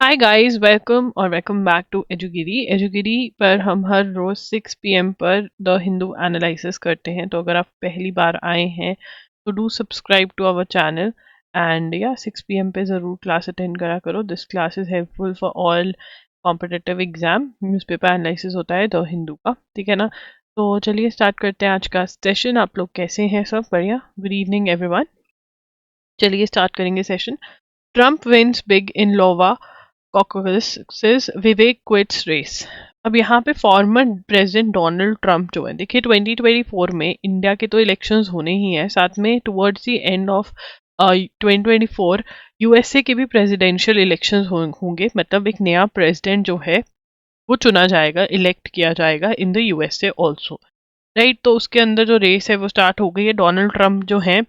Hi guys, welcome और welcome back to एजुगिरी। एजुगिरी पर हम हर रोज 6 PM पर द हिंदू एनालिसिस करते हैं। तो अगर आप पहली बार आए हैं तो do subscribe to our channel and या 6 PM पे ज़रूर क्लास अटेंड करा करो। This class is helpful for all competitive exam. Newspaper analysis होता है द हिंदू का, ठीक है ना। तो चलिए स्टार्ट करते हैं आज का सेशन। आप लोग कैसे हैं? सब बढ़िया? Good evening everyone. चलिए स्टार्ट करेंगे session. Trump wins big in Iowa caucuses, Vivek quits race. अब यहाँ पे फॉर्मर प्रेसिडेंट डोनाल्ड ट्रंप जो है, देखिए 2024 में इंडिया के तो इलेक्शंस होने ही हैं, साथ में towards the end of 2024 USA के भी प्रेसिडेंशियल इलेक्शंस होंगे। मतलब एक नया प्रेसिडेंट जो है वो चुना जाएगा, इलेक्ट किया जाएगा in the USA also, right. तो उसके अंदर जो रेस है वो स्टार्ट हो गई है। डोनाल्ड ट्रंप जो है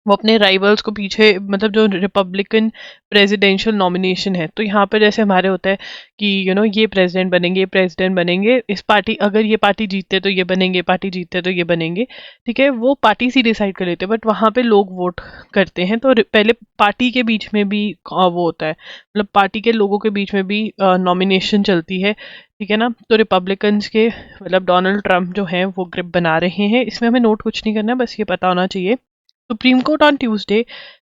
वो अपने राइवल्स को पीछे, मतलब जो रिपब्लिकन प्रेसिडेंशियल नॉमिनेशन है, तो यहाँ पर जैसे हमारे होता है कि ये प्रेसिडेंट बनेंगे, ये प्रेसिडेंट बनेंगे, इस पार्टी, अगर ये पार्टी जीतते तो ये बनेंगे, पार्टी जीतते तो ये बनेंगे, ठीक है। वो पार्टी से डिसाइड कर लेते हैं, बट वहाँ पे लोग वोट करते हैं। तो पहले पार्टी के बीच में भी वो होता है, मतलब पार्टी के लोगों के बीच में भी नॉमिनेशन चलती है, ठीक है ना। तो रिपब्लिकन्स के, मतलब डोनाल्ड ट्रंप जो है वो ग्रिप बना रहे हैं। इसमें हमें नोट कुछ नहीं करना है, बस ये पता होना चाहिए। Supreme Court on Tuesday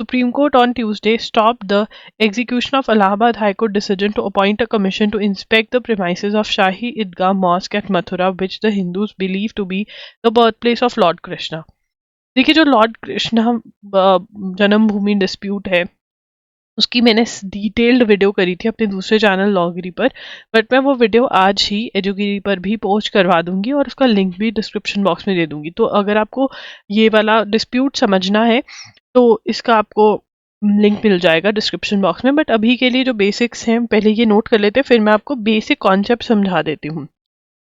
Supreme Court on Tuesday stopped the execution of Allahabad High Court decision to appoint a commission to inspect the premises of Shahi Idgah Mosque at Mathura, which the Hindus believe to be the birthplace of Lord Krishna. देखिए, जो Lord Krishna जन्मभूमि dispute है उसकी मैंने detailed video करी थी अपने दूसरे channel लॉगिरी पर, बट मैं वो वीडियो आज ही एजुगिरी पर भी पोस्ट करवा दूंगी और उसका लिंक भी डिस्क्रिप्शन बॉक्स में दे दूंगी। तो अगर आपको ये वाला डिस्प्यूट समझना है तो इसका आपको लिंक मिल जाएगा डिस्क्रिप्शन बॉक्स में। बट अभी के लिए जो बेसिक्स हैं पहले ये नोट कर लेते हैं, फिर मैं आपको बेसिक कॉन्सेप्ट समझा देती हूँ।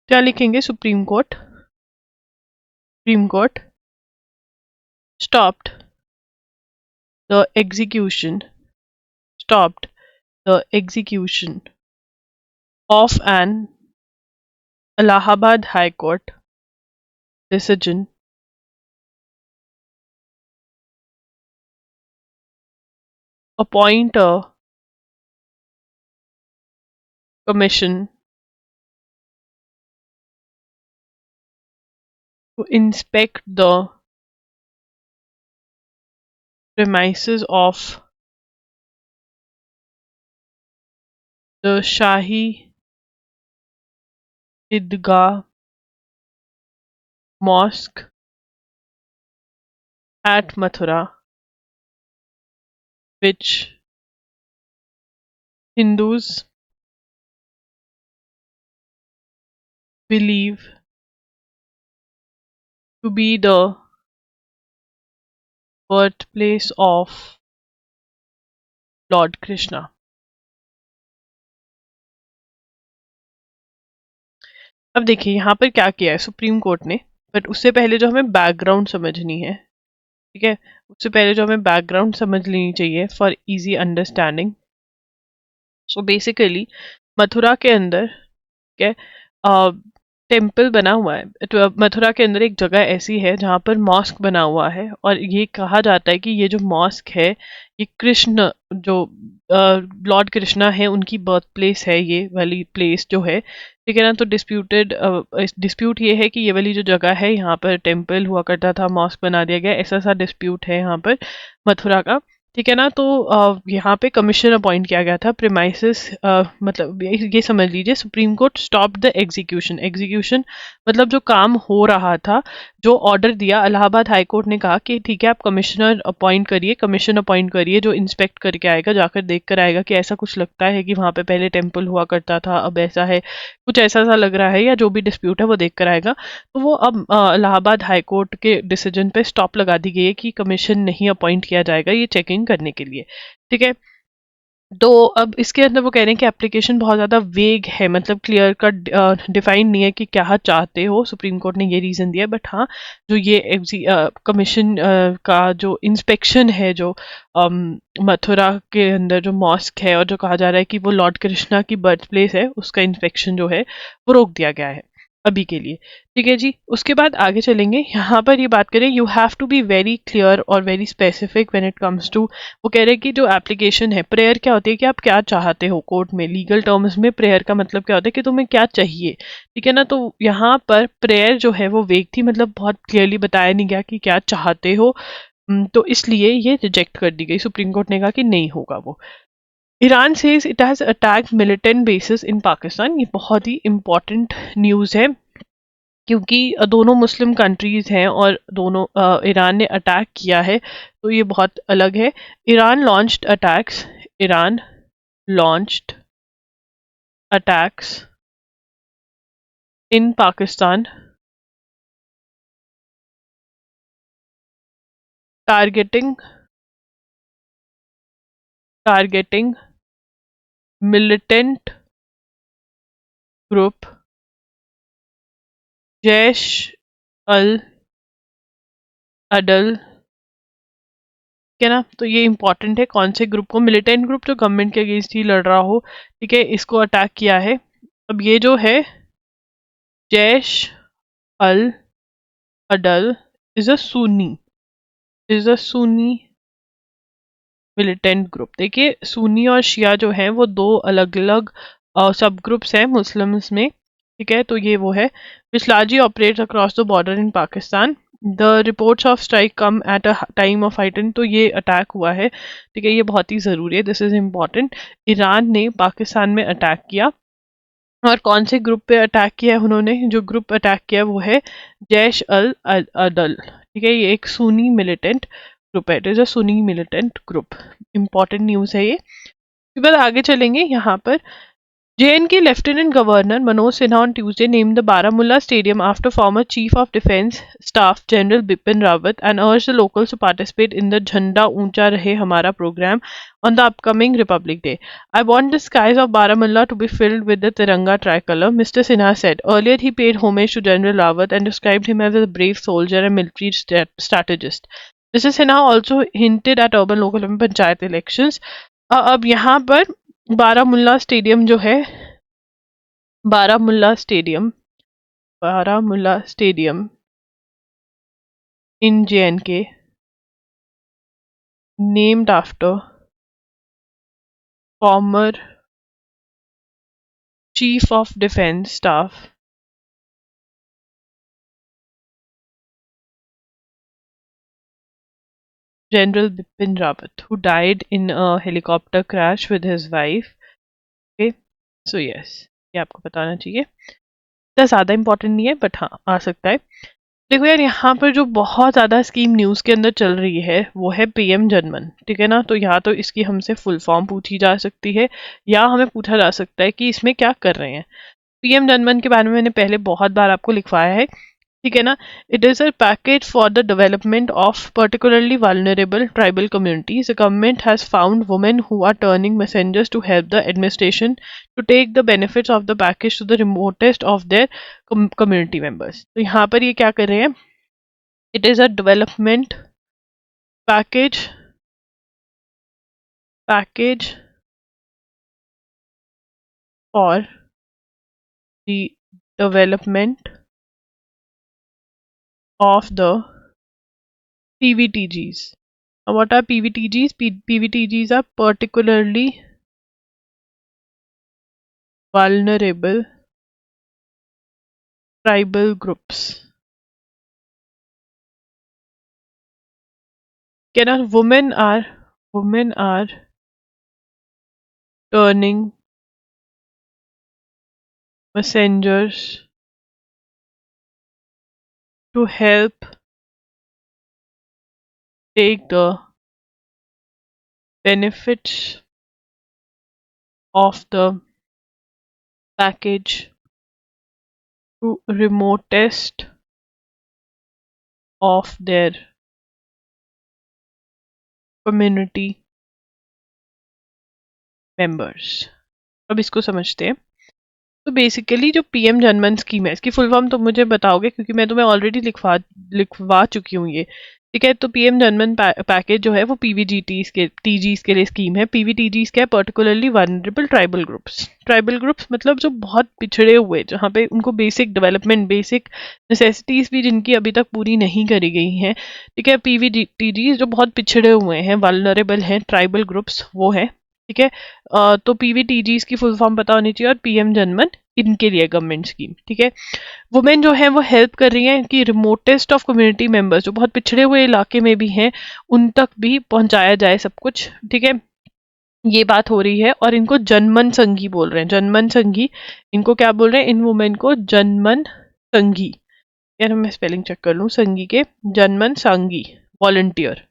क्या लिखेंगे? Supreme court stopped the execution stopped the execution of an Allahabad High Court decision appoint a commission to inspect the premises of the Shahi Idgah Mosque at Mathura, which Hindus believe to be the birthplace of Lord Krishna. अब देखिए यहाँ पर क्या किया है supreme court ने, but उससे पहले जो हमें बैकग्राउंड समझनी है, ठीक है, उससे पहले जो हमें बैकग्राउंड समझ लेनी चाहिए for easy understanding. So basically Mathura के अंदर क्या टेम्पल बना हुआ है। तो मथुरा के अंदर एक जगह ऐसी है जहाँ पर मॉस्क बना हुआ है, और ये कहा जाता है कि ये जो मॉस्क है ये कृष्ण, जो लॉर्ड कृष्णा है, उनकी बर्थ प्लेस है, ये वाली प्लेस जो है, ठीक है ना। तो डिस्प्यूट ये है कि ये वाली जो जगह है यहाँ पर टेम्पल हुआ करता था, मॉस्क बना दिया गया, ऐसा सा डिस्प्यूट है यहाँ पर मथुरा का, ठीक है ना। तो यहाँ पे कमीशन अपॉइंट किया गया था प्रीमाइसेस, मतलब ये समझ लीजिए supreme court stop the execution मतलब जो काम हो रहा था, जो ऑर्डर दिया इलाहाबाद हाई कोर्ट ने कहा कि ठीक है आप कमिश्नर अपॉइंट करिए, कमीशन अपॉइंट करिए जो इंस्पेक्ट करके आएगा, जाकर देख कर आएगा कि ऐसा कुछ लगता है कि वहाँ पे पहले टेम्पल हुआ करता था, अब ऐसा है, कुछ ऐसा सा लग रहा है, या जो भी डिस्प्यूट है वो देख कर आएगा। तो वो अब इलाहाबाद हाई कोर्ट के डिसीजन पे स्टॉप लगा दी गई है कि कमीशन नहीं अपॉइंट किया जाएगा ये चेकिंग करने के लिए, ठीक है। तो अब इसके अंदर वो कह रहे हैं कि एप्लीकेशन बहुत ज़्यादा वेग है, मतलब क्लियर कट डिफाइन नहीं है कि क्या चाहते हो। सुप्रीम कोर्ट ने ये रीज़न दिया, बट हाँ जो ये कमीशन का जो इंस्पेक्शन है, जो मथुरा के अंदर जो मॉस्क है और जो कहा जा रहा है कि वो लॉर्ड कृष्णा की बर्थ प्लेस है, उसका इंस्पेक्शन जो है वो रोक दिया गया है। अभी के लिए। ठीक है जी, उसके बाद आगे चलेंगे। यहाँ पर ये बात करें, you have to be very clear और very specific when it comes to, वो कह रहे हैं कि जो एप्लीकेशन है, प्रेयर क्या होती है कि आप क्या चाहते हो, कोर्ट में लीगल टर्म्स में प्रेयर का मतलब क्या होता है कि तुम्हें क्या चाहिए। ठीक है ना, तो यहाँ पर प्रेयर जो है वो वेग थी, मतलब बहुत क्लियरली बताया नहीं गया कि क्या चाहते हो। तो इसलिए ये रिजेक्ट कर दी गई, सुप्रीम कोर्ट ने कहा कि नहीं होगा वो। Iran says it has attacked militant bases in Pakistan, ये बहुत ही इंपॉर्टेंट न्यूज़ है, क्योंकि दोनों मुस्लिम कंट्रीज हैं और दोनों ईरान ने अटैक किया है, तो ये बहुत अलग है। Iran launched attacks, Iran launched attacks in Pakistan targeting targeting militant group Jaish al Adl. ठीक है ना, तो ये इंपॉर्टेंट है, कौन से ग्रुप को, मिलिटेंट ग्रुप जो गवर्नमेंट के अगेंस्ट ही लड़ रहा हो, ठीक है, इसको अटैक किया है। अब ये जो है जैश अल अदल is a Sunni, is a Sunni militant group. देखिए सुन्नी और शिया जो हैं वो दो अलग अलग सब ग्रुप्स हैं मुस्लिम्स में। ठीक है, तो ये वो है, which largely operates across the border in Pakistan. The reports of strike come at a time of heighten, तो ये अटैक हुआ है। ठीक है, ये बहुत ही ज़रूरी है, दिस इज़ इम्पॉर्टेंट। ईरान ने पाकिस्तान में अटैक किया, और कौन से ग्रुप पे अटैक किया है उन्होंने, जो ग्रुप अटैक किया वो है जैश अल अदल। ठीक है, ये एक सुन्नी मिलिटेंट ग्रुप है, it is a Sunni militant group. Important news है ये। उसके बाद आगे चलेंगे यहाँ पर, J&K Lieutenant Governor Manoj Sinha on Tuesday named the Baramulla Stadium after former Chief of Defence Staff General Bipin Rawat and urged the locals to participate in the Jhanda Uncha Rahe Hamara program on the upcoming Republic Day. I want the skies of Baramulla to be filled with the Tiranga tricolor, Mr. Sinha said. Earlier, he paid homage to General Rawat and described him as a brave soldier and military strategist. Mr. Sinha also hinted at urban local panchayat elections. अब यहाँ पर Baramulla stadium जो है, Baramulla stadium, Baramulla stadium in J&K named after former Chief of Defence Staff General Bipin Rawat, who died in a helicopter crash with his wife. Okay, so yes, ये आपको बताना चाहिए, इतना ज़्यादा इंपॉर्टेंट नहीं है बट हाँ आ सकता है। देखो यार, यहाँ पर जो बहुत ज़्यादा स्कीम न्यूज़ के अंदर चल रही है वो है पीएम जनमन। ठीक है ना, तो यहाँ तो इसकी हमसे फुल फॉर्म पूछी जा सकती है, या हमें पूछा जा सकता है कि इसमें क्या कर रहे हैं। पीएम जनमन के बारे में मैंने पहले बहुत बार आपको लिखवाया है। ठीक है ना, it is a package for the development of particularly vulnerable tribal communities. The government has found women who are turning messengers to help the administration to take the benefits of the package to the remotest of their community members. तो यहाँ पर ये क्या कर रहे हैं, it is a development package for the development of the PVTGs. Now, what are PVTGs? PVTGs are particularly vulnerable tribal groups. Can women are turning messengers to help take the benefits of the package to remotest of their community members। अब इसको समझते हैं। तो basically जो PM जनमन scheme है, इसकी full form तो मुझे बताओगे, क्योंकि मैं तुम्हें ऑलरेडी लिखवा चुकी हूँ ये। ठीक है। तो पीएम जनमन पैकेज जो है वो पीवीजीटीज के टीजीज के लिए स्कीम है। पीवीटीजीज क्या है? Particularly vulnerable tribal groups. Tribal groups मतलब जो बहुत पिछड़े हुए, जहाँ पे उनको बेसिक डेवलपमेंट, बेसिक नेसेसिटीज भी जिनकी अभी तक पूरी नहीं करी गई हैं। ठीक है। पीवीटीजीज जो बहुत पिछड़े हुए हैं, वल्नरेबल हैं, ट्राइबल ग्रुप्स, वो है। ठीक है। तो पीवीटीजीज की फुल फॉर्म पता होनी चाहिए, और पीएम जनमन इनके लिए गवर्नमेंट स्कीम। ठीक है। वुमेन जो है वो हेल्प कर रही हैं कि रिमोटेस्ट ऑफ कम्युनिटी मेंबर्स, जो बहुत पिछड़े हुए इलाके में भी हैं, उन तक भी पहुंचाया जाए सब कुछ। ठीक है। ये बात हो रही है, और इनको जनमन संघी बोल रहे हैं। जनमन संघी, इनको क्या बोल रहे हैं? इन वुमेन को जनमन संघी। यार मैं स्पेलिंग चेक कर लूँ संघी के। जनमन सांगी, वॉलंटियर,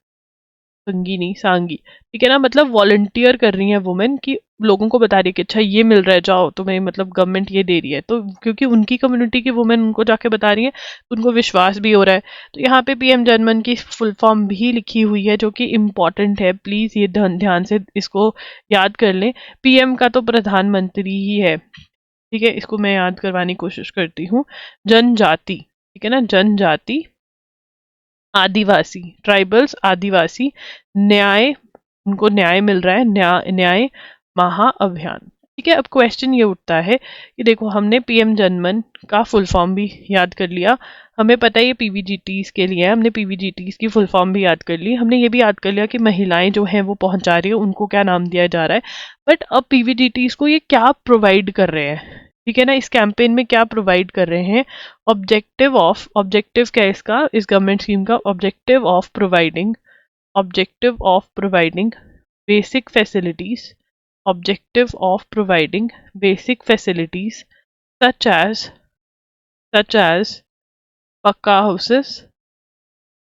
संगी नहीं सांगी। ठीक है ना, मतलब वॉलंटियर कर रही है वुमेन, कि लोगों को बता रही है कि अच्छा ये मिल रहा है, जाओ तुम्हें, मतलब गवर्नमेंट ये दे रही है। तो क्योंकि उनकी कम्युनिटी की वुमेन उनको जाके बता रही है, तो उनको विश्वास भी हो रहा है। तो यहाँ पे पीएम जनमन की फुल फॉर्म भी लिखी हुई है, जो कि इम्पॉर्टेंट है। प्लीज ये ध्यान से इसको याद कर लें। पीएम का तो प्रधानमंत्री ही है। ठीक है, इसको मैं याद करवाने की कोशिश करती हूँ। जनजाति, ठीक है ना, जनजाति, आदिवासी, ट्राइबल्स, आदिवासी, न्याय, उनको न्याय मिल रहा है, न्याय महाअभियान। ठीक है। अब क्वेश्चन ये उठता है कि देखो, हमने पीएम जनमन का फुल फॉर्म भी याद कर लिया, हमें पता है ये पीवीजीटीज के लिए है, हमने पीवीजीटीज की फुल फॉर्म भी याद कर ली, हमने ये भी याद कर लिया कि महिलाएं जो हैं वो पहुंचा रही है, उनको क्या नाम दिया जा रहा है। बट अब पीवीजीटीज को ये क्या प्रोवाइड कर रहे हैं? ठीक है ना, इस कैंपेन में क्या प्रोवाइड कर रहे हैं? ऑब्जेक्टिव क्या है इसका, इस गवर्नमेंट स्कीम का? Objective of providing basic facilities, objective of providing basic facilities such as pakka houses,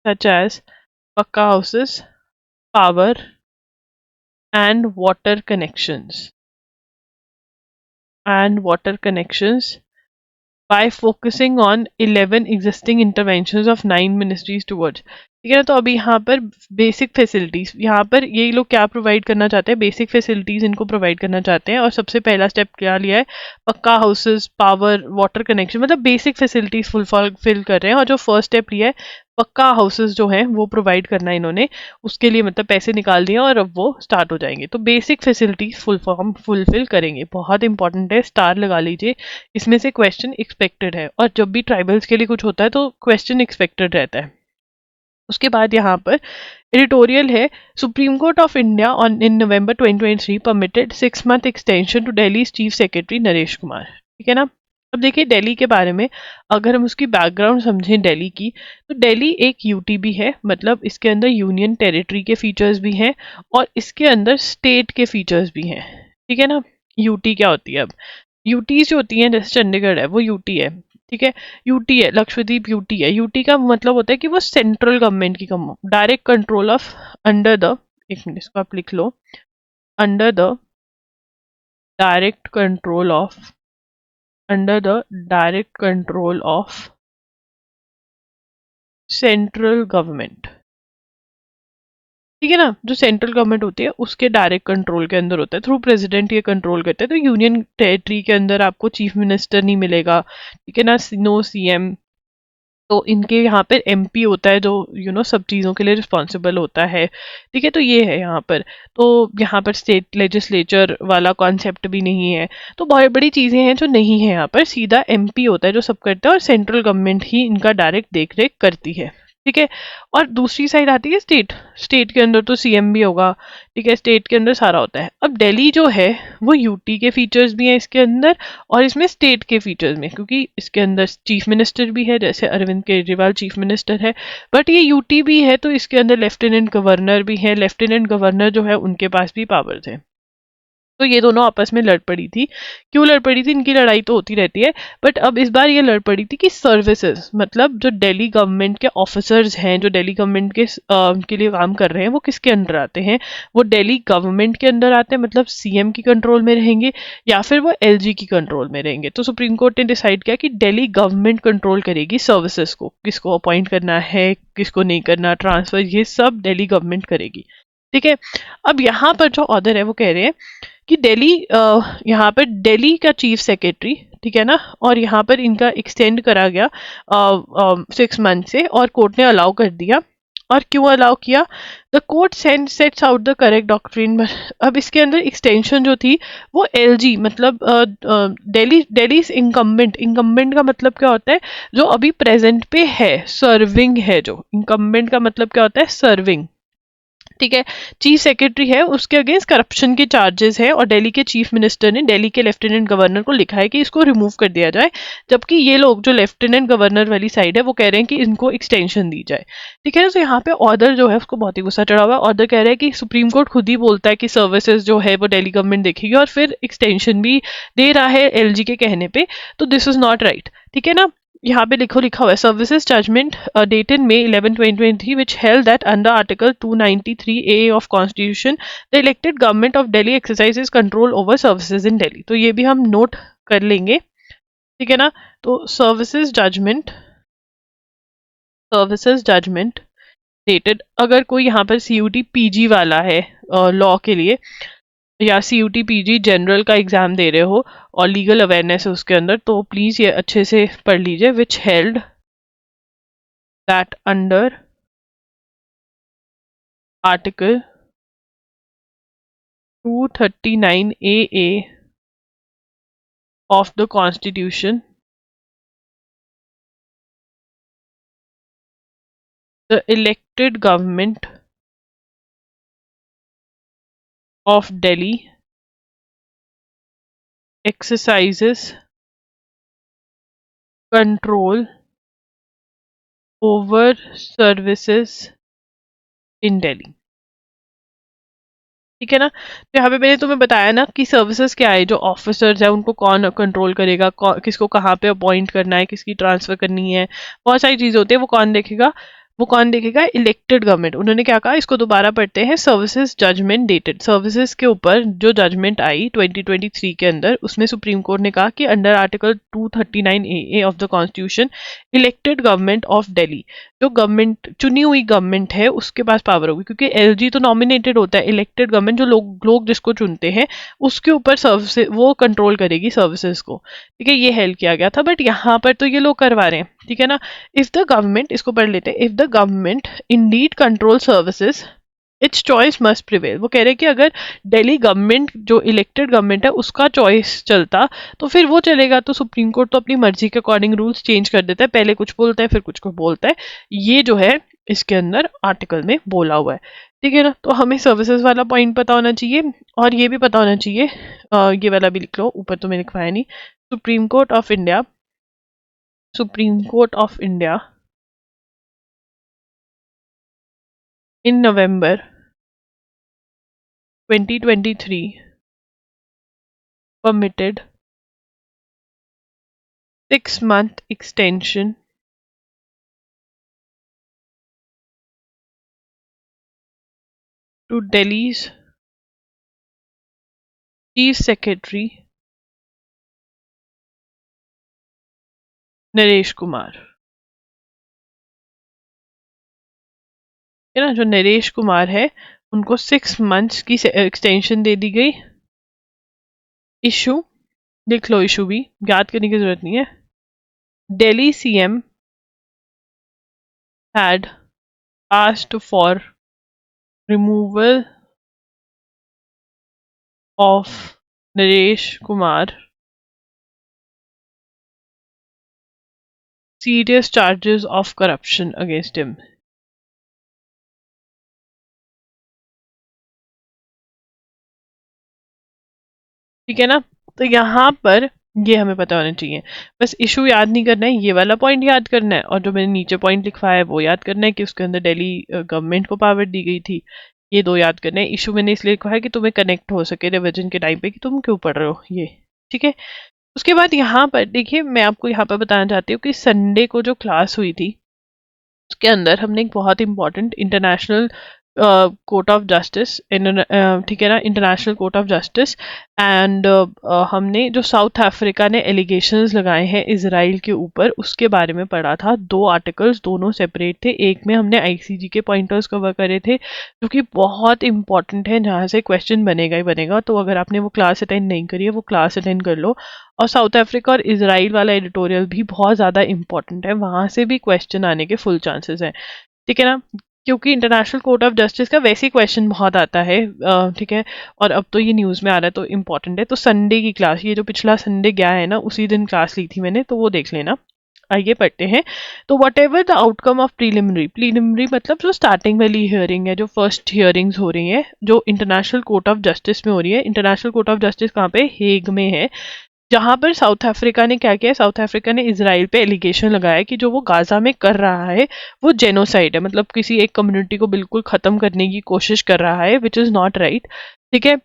such as pakka houses, power and water connections by focusing on 11 existing interventions of 9 ministries towards। ठीक है ना, तो अभी यहाँ पर basic facilities, यहाँ पर ये लोग क्या प्रोवाइड करना चाहते हैं? बेसिक फैसिलिटीज इनको प्रोवाइड करना चाहते हैं। और सबसे पहला स्टेप क्या लिया है? पक्का हाउसेस, पावर, वाटर कनेक्शन, मतलब बेसिक फैसिलिटीज फुलफिल कर रहे हैं। और जो फर्स्ट स्टेप लिया है, पक्का हाउसेस जो है वो प्रोवाइड करना है इन्होंने, उसके लिए मतलब पैसे निकाल दिए और अब वो स्टार्ट हो जाएंगे। तो बेसिक फैसिलिटीज फुलफिल करेंगे, बहुत इंपॉर्टेंट है, स्टार लगा लीजिए। इसमें से क्वेश्चन एक्सपेक्टेड है, और जब भी ट्राइबल्स के लिए कुछ होता है तो क्वेश्चन एक्सपेक्टेड रहता है। उसके बाद यहाँ पर एडिटोरियल है, supreme court of India on in November 2023 permitted 6 month extension to Delhi chief secretary Naresh Kumar. ठीक है ना। अब देखिए दिल्ली के बारे में, अगर हम उसकी बैकग्राउंड समझें दिल्ली की, तो दिल्ली एक यूटी भी है, मतलब इसके अंदर यूनियन टेरिटरी के फीचर्स भी हैं, और इसके अंदर स्टेट के फीचर्स भी हैं। ठीक है ना। यूटी क्या होती है? अब यूटी जो होती है, जैसे चंडीगढ़ है वो यूटी है। ठीक है, यूटी है, लक्षद्वीप यूटी है। यूटी का मतलब होता है कि वो सेंट्रल गवर्नमेंट की direct control of, under the, एक मिनट इसको आप लिख लो, under the direct control of, under the direct control of central government. ठीक है ना, जो सेंट्रल गवर्नमेंट होती है उसके डायरेक्ट कंट्रोल के अंदर होता है, थ्रू प्रेसिडेंट ये कंट्रोल करते हैं। तो यूनियन टेरिटरी के अंदर आपको चीफ मिनिस्टर नहीं मिलेगा, ठीक है ना, नो सीएम। तो इनके यहाँ पर एमपी होता है, जो सब चीज़ों के लिए रिस्पॉन्सिबल होता है। ठीक है, तो ये है यहाँ पर। तो यहाँ पर स्टेट लेजिस्लेचर वाला कॉन्सेप्ट भी नहीं है। तो बहुत बड़ी चीज़ें हैं जो नहीं है यहाँ पर, सीधा एमपी होता है जो सब करता है, और सेंट्रल गवर्नमेंट ही इनका डायरेक्ट देख रेख करती है। ठीक है। और दूसरी साइड आती है स्टेट, स्टेट के अंदर तो सीएम भी होगा। ठीक है, स्टेट के अंदर सारा होता है। अब दिल्ली जो है वो यूटी के फीचर्स भी हैं इसके अंदर, और इसमें स्टेट के फीचर्स में, क्योंकि इसके अंदर चीफ मिनिस्टर भी है, जैसे अरविंद केजरीवाल चीफ मिनिस्टर है, बट ये यूटी भी है, तो इसके अंदर लेफ्टिनेंट गवर्नर भी है। लेफ्टिनेंट गवर्नर जो है उनके पास भी पावर्स है। तो ये दोनों आपस में लड़ पड़ी थी। क्यों लड़ पड़ी थी? इनकी लड़ाई तो होती रहती है, बट अब इस बार ये लड़ पड़ी थी कि सर्विसेज, मतलब जो दिल्ली गवर्नमेंट के ऑफिसर्स हैं, जो दिल्ली गवर्नमेंट के लिए काम कर रहे हैं, वो किसके अंडर आते हैं? वो दिल्ली गवर्नमेंट के अंदर आते हैं, मतलब सीएम की कंट्रोल में रहेंगे, या फिर वो एलजी की कंट्रोल में रहेंगे। तो सुप्रीम कोर्ट ने डिसाइड किया कि दिल्ली गवर्नमेंट कंट्रोल करेगी सर्विसेज को, किसको अपॉइंट करना है, किसको नहीं करना, ट्रांसफर, ये सब दिल्ली गवर्नमेंट करेगी। ठीक है। अब यहाँ पर जो ऑर्डर है वो कह रहे हैं कि दिल्ली, यहाँ पर दिल्ली का चीफ सेक्रेटरी, ठीक है ना, और यहाँ पर इनका एक्सटेंड करा गया 6 मंथ से, और कोर्ट ने अलाउ कर दिया और क्यों अलाउ किया? The court sets out the correct doctrine. अब इसके अंदर एक्सटेंशन जो थी वो एलजी मतलब दिल्ली इंकम्बेंट, इंकम्बेंट का मतलब क्या होता है? जो अभी प्रेजेंट पे है, सर्विंग है। जो इंकम्बेंट का मतलब क्या होता है? सर्विंग। ठीक है, चीफ सेक्रेटरी है, उसके अगेंस्ट करप्शन के चार्जेस है और दिल्ली के चीफ मिनिस्टर ने दिल्ली के लेफ्टिनेंट गवर्नर को लिखा है कि इसको रिमूव कर दिया जाए, जबकि ये लोग जो लेफ्टिनेंट गवर्नर वाली साइड है वो कह रहे हैं कि इनको एक्सटेंशन दी जाए। ठीक है ना, तो यहाँ पे ऑर्डर जो है उसको बहुत ही गुस्सा चढ़ा हुआ है। ऑर्डर कह रहा है कि सुप्रीम कोर्ट खुद ही बोलता है कि सर्विसेज जो है वो दिल्ली गवर्नमेंट देखेगी और फिर एक्सटेंशन भी दे रहा है एलजी के कहने पे, तो दिस इज नॉट राइट। ठीक है ना, यहाँ पे लिखा हुआ है services judgement dated May 11, 2023 which held that under Article 293A of Constitution the elected government of Delhi exercises control over services in Delhi। तो ये भी हम नोट कर लेंगे। ठीक है ना, तो सर्विसेज जजमेंट डेटेड, अगर कोई यहाँ पर CUT PG वाला है लॉ के लिए, या CUT PG जनरल का एग्जाम दे रहे हो और लीगल अवेयरनेस है उसके अंदर, तो प्लीज ये अच्छे से पढ़ लीजिए। Which held that under Article 239AA of the Constitution, the elected government of Delhi exercises control over services in Delhi। ठीक है ना, तो यहाँ पे मैंने तुम्हें बताया ना कि सर्विसेज क्या है, जो ऑफिसर्स है उनको कौन कंट्रोल करेगा, किसको कहाँ पे अपॉइंट करना है, किसकी ट्रांसफर करनी है, बहुत सारी चीजें होती है। वो कौन देखेगा? Elected government. उन्होंने क्या कहा, इसको दोबारा पढ़ते हैं। सर्विसेज जजमेंट डेटेड, सर्विसेज के ऊपर जो जजमेंट आई 2023 के अंदर, उसमें सुप्रीम कोर्ट ने कहा कि under article 239AA of the constitution elected government of Delhi, जो गवर्नमेंट चुनी हुई गवर्नमेंट है उसके पास पावर होगी, क्योंकि एलजी तो नॉमिनेटेड होता है, इलेक्टेड गवर्नमेंट जो लोग जिसको चुनते हैं उसके ऊपर सर्विस वो कंट्रोल करेगी सर्विसेज को। ठीक है, ये हेल्प किया गया था, बट यहाँ पर तो ये लोग करवा रहे हैं। ठीक है ना, इफ द गवर्नमेंट, इसको पढ़ लेते हैं, if the government Indeed control services it's choice must prevail. वो कह रहे हैं कि अगर दिल्ली गवर्नमेंट जो इलेक्टेड गवर्नमेंट है उसका चॉइस चलता तो फिर वो चलेगा। तो सुप्रीम कोर्ट तो अपनी मर्जी के अकॉर्डिंग रूल्स चेंज कर देता है, पहले कुछ बोलता है फिर कुछ को बोलता है। ये जो है इसके अंदर आर्टिकल में बोला हुआ है। ठीक है ना, तो हमें सर्विसेज वाला पॉइंट पता होना चाहिए और ये भी पता होना चाहिए, ये वाला भी लिख लो, ऊपर तो मैंने लिखवाया नहीं। Supreme court of India, supreme court of India in November 2023 permitted 6-month extension to Delhi's Chief Secretary Naresh Kumar. है ना, जो नरेश कुमार है उनको 6 मंथ्स की एक्सटेंशन दे दी गई। इशू लिख लो, इशू भी याद करने की जरूरत नहीं है। Delhi CM had asked for removal of Naresh Kumar serious charges of corruption against him। ठीक है ना, तो यहाँ पर ये हमें पता होना चाहिए। बस इशू याद नहीं करना है, ये वाला पॉइंट याद करना है, और जो मैंने नीचे पॉइंट लिखवाया है वो याद करना है कि उसके अंदर दिल्ली गवर्नमेंट को पावर दी गई थी। ये दो याद करना है। इशू मैंने इसलिए लिखा है कि तुम्हें कनेक्ट हो सके रिविजन के टाइम पे कि तुम क्यों पढ़ रहे हो ये। ठीक है, उसके बाद यहाँ पर देखिए, मैं आपको यहाँ पर बताना चाहती हूँ कि संडे को जो क्लास हुई थी उसके अंदर हमने एक बहुत important international court of justice, ठीक है ना, international court of justice and हमने जो साउथ अफ्रीका ने एलिगेशंस लगाए हैं इजराइल के ऊपर उसके बारे में पढ़ा था। 2 आर्टिकल्स दोनों सेपरेट थे, एक में हमने ICJ के पॉइंटर्स कवर करे थे जो कि बहुत इंपॉर्टेंट है, जहाँ से क्वेश्चन बनेगा ही बनेगा। तो अगर आपने वो क्लास अटेंड नहीं करी है वो क्लास अटेंड कर लो। और साउथ अफ्रीका और इजराइल वाला एडिटोरियल भी बहुत ज़्यादा इंपॉर्टेंट है, वहाँ से भी क्वेश्चन आने के फुल चांसेस हैं। ठीक है ना, क्योंकि इंटरनेशनल कोर्ट ऑफ जस्टिस का वैसे ही क्वेश्चन बहुत आता है, ठीक है, और अब तो ये न्यूज़ में आ रहा है तो इम्पोर्टेंट है। तो संडे की क्लास, ये जो पिछला संडे गया है ना, उसी दिन क्लास ली थी मैंने, तो वो देख लेना। आइए पढ़ते हैं। तो what ever the outcome of preliminary, preliminary मतलब जो स्टार्टिंग वाली हियरिंग है, जो फर्स्ट हियरिंग्स हो रही हैं, जो इंटरनेशनल कोर्ट ऑफ जस्टिस में हो रही है। इंटरनेशनल कोर्ट ऑफ जस्टिस कहाँ पे? हेग में है। जहां पर साउथ अफ्रीका ने क्या किया, साउथ अफ्रीका ने इसराइल पे एलिगेशन लगाया कि जो वो गाजा में कर रहा है वो जेनोसाइड है, मतलब किसी एक कम्युनिटी को बिल्कुल खत्म करने की कोशिश कर रहा है, विच इज नॉट राइट। ठीक है,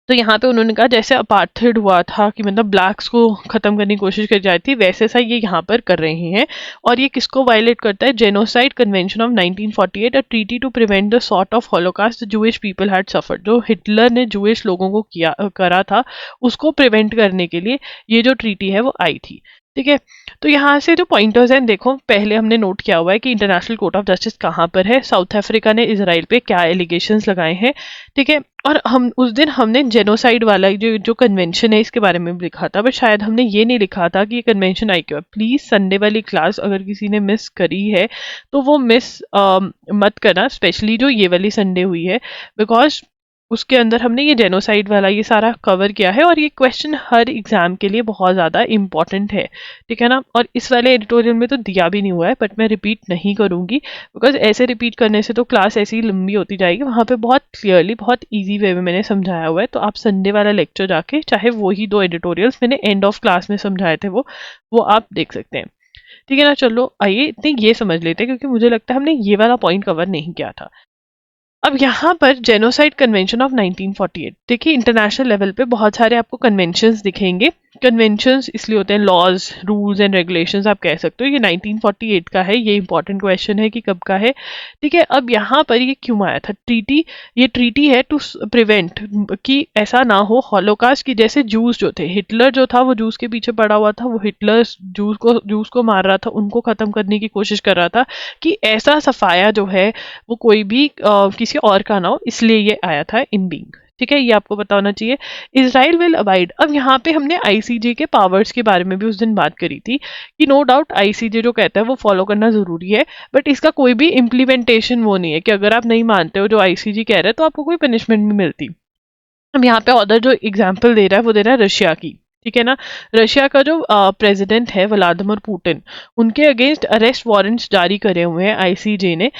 तो यहाँ पे उन्होंने कहा जैसे अपार्थेड हुआ था कि मतलब ब्लैक्स को खत्म करने की कोशिश की जाती थी, वैसे सा ये यहाँ पर कर रहे हैं। और ये किसको वायलेट करता है? Genocide convention of 1948, a treaty to prevent the sort of holocaust the Jewish people had suffered. जो हिटलर ने जूइश लोगों को किया करा था, उसको प्रिवेंट करने के लिए ये जो ट्रीटी है वो आई थी। ठीक है, तो यहाँ से जो पॉइंटर्स हैं, देखो पहले हमने नोट किया हुआ है कि इंटरनेशनल कोर्ट ऑफ जस्टिस कहाँ पर है, साउथ अफ्रीका ने इसराइल पे क्या एलिगेशंस लगाए हैं। ठीक है, और हम उस दिन हमने जेनोसाइड वाला जो जो कन्वेंशन है इसके बारे में भी लिखा था, बट शायद हमने ये नहीं लिखा था कि ये कन्वेंशन आई क्यों। प्लीज संडे वाली क्लास अगर किसी ने मिस करी है तो वो मिस मत करना, स्पेशली जो ये वाली संडे हुई है, बिकॉज उसके अंदर हमने ये जेनोसाइड वाला ये सारा कवर किया है, और ये क्वेश्चन हर एग्जाम के लिए बहुत ज़्यादा इंपॉर्टेंट है। ठीक है ना, और इस वाले एडिटोरियल में तो दिया भी नहीं हुआ है, बट मैं रिपीट नहीं करूँगी, बिकॉज ऐसे रिपीट करने से तो क्लास ऐसी लंबी होती जाएगी। वहाँ पे बहुत क्लियरली बहुत ईजी वे में मैंने समझाया हुआ है, तो आप संडे वाला लेक्चर जाके, चाहे वही 2 एडिटोरियल्स मैंने एंड ऑफ क्लास में समझाए थे, वो आप देख सकते हैं। ठीक है ना, चलो आइए इतने ये समझ लेते हैं, क्योंकि मुझे लगता है हमने ये वाला पॉइंट कवर नहीं किया था। अब यहाँ पर जेनोसाइड कन्वेंशन ऑफ 1948, देखिए इंटरनेशनल लेवल पे बहुत सारे आपको कन्वेंशंस दिखेंगे। कन्वेंशंस इसलिए होते हैं, लॉज रूल्स एंड रेगुलेशंस आप कह सकते हो। ये 1948 का है, ये इंपॉर्टेंट क्वेश्चन है कि कब का है। ठीक है, अब यहाँ पर ये क्यों आया था ट्रीटी? ये ट्रीटी है टू प्रिवेंट कि ऐसा ना हो हॉलोकास्ट की, जैसे जूस जो थे, हिटलर जो था वो जूस के पीछे पड़ा हुआ था, वो हिटलर जूस को मार रहा था, उनको खत्म करने की कोशिश कर रहा था, कि ऐसा सफाया जो है वो कोई भी किसी और का ना हो, इसलिए ये आया था इन बीइंग। ठीक है, ये आपको पता होना चाहिए। इसराइल विल अबाइड, अब यहाँ पे हमने आईसीजे के पावर्स के बारे में भी उस दिन बात करी थी कि नो डाउट आईसीजे जो कहता है वो फॉलो करना जरूरी है, बट इसका कोई भी इम्प्लीमेंटेशन वो नहीं है कि अगर आप नहीं मानते हो जो आईसीजे कह रहा है तो आपको कोई पनिशमेंट नहीं मिलती। अब यहाँ पे ऑर्डर जो एग्जाम्पल दे रहा है वो दे रहा है रशिया की। ठीक है ना, रशिया का जो प्रेसिडेंट है व्लादिमीर पुतिन, उनके अगेंस्ट अरेस्ट वारंट्स जारी करे हुए हैं आईसीजे ने,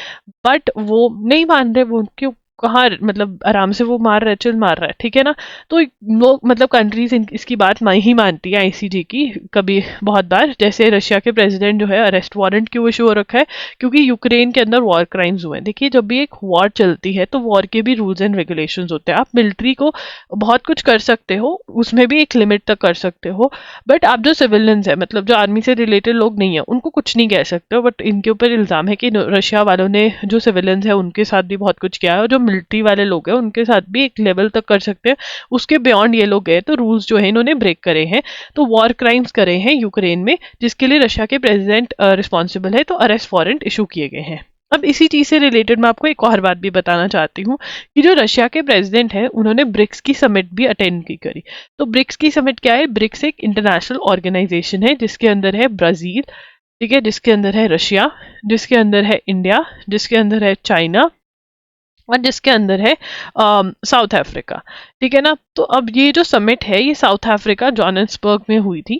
बट वो नहीं मान रहे। वो क्यों? कहाँ मतलब आराम से वो मार रहा है, चिल मार रहा है। ठीक है ना, तो वो मतलब कंट्रीज इसकी बात ही मानती है आईसीजे की, कभी बहुत बार। जैसे रशिया के प्रेसिडेंट जो है अरेस्ट वारंट क्यों इशू हो रखा है? क्योंकि यूक्रेन के अंदर वॉर क्राइम्स हुए हैं। देखिए जब भी एक वॉर चलती है तो वॉर के भी रूल्स एंड रेगुलेशंस होते हैं। आप मिलिट्री को बहुत कुछ कर सकते हो, उसमें भी एक लिमिट तक कर सकते हो, बट आप जो सिविलियंस है, मतलब जो आर्मी से रिलेटेड लोग नहीं है, उनको कुछ नहीं कह सकते हो। बट इनके ऊपर इल्जाम है कि रशिया वालों ने जो सिविलियंस है उनके साथ भी बहुत कुछ किया है, और जो मिलिट्री वाले लोग हैं उनके साथ भी एक लेवल तक कर सकते हैं, उसके बियॉन्ड ये लोग गए तो रूल्स जो है इन्होंने ब्रेक करे हैं, तो वॉर क्राइम्स करे हैं यूक्रेन में, जिसके लिए रशिया के प्रेसिडेंट रिस्पॉन्सिबल है, तो अरेस्ट वारंट इशू किए गए हैं। अब इसी चीज से रिलेटेड मैं आपको एक और बात भी बताना चाहती हूँ कि जो रशिया के प्रेसिडेंट हैं उन्होंने ब्रिक्स की समिट भी अटेंड की करी। तो ब्रिक्स की समिट क्या है? ब्रिक्स एक इंटरनेशनल ऑर्गेनाइजेशन है जिसके अंदर है ब्राजील, ठीक है, जिसके अंदर है रशिया, जिसके अंदर है इंडिया, जिसके अंदर है चाइना, और जिसके अंदर है साउथ अफ्रीका। ठीक है ना, तो अब ये जो समिट है ये साउथ अफ्रीका जोहान्सबर्ग में हुई थी।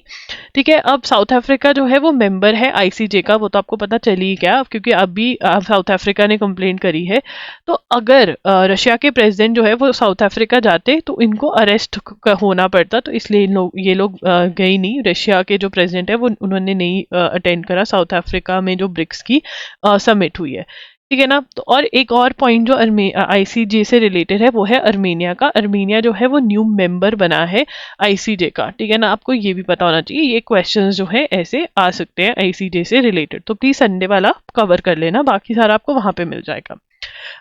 ठीक है, अब साउथ अफ्रीका जो है वो मेंबर है आईसीजे का, वो तो आपको पता चली ही गया, क्योंकि अभी साउथ अफ्रीका ने कंप्लेंट करी है। तो अगर रशिया के प्रेसिडेंट जो है वो साउथ अफ्रीका जाते तो इनको अरेस्ट होना पड़ता, तो इसलिए ये लोग गए नहीं। रशिया के जो प्रेसिडेंट है वो उन्होंने नहीं अटेंड करा साउथ अफ्रीका में जो ब्रिक्स की समिट हुई है। ठीक है ना, तो और एक और पॉइंट जो आईसीजे से रिलेटेड है वो है अर्मेनिया का। अर्मेनिया जो है वो न्यू मेंबर बना है आईसीजे का। ठीक है ना, आपको ये भी पता होना चाहिए, ये क्वेश्चंस जो है ऐसे आ सकते हैं आईसीजे से रिलेटेड, तो प्लीज संडे वाला कवर कर लेना, बाकी सारा आपको वहां पे मिल जाएगा।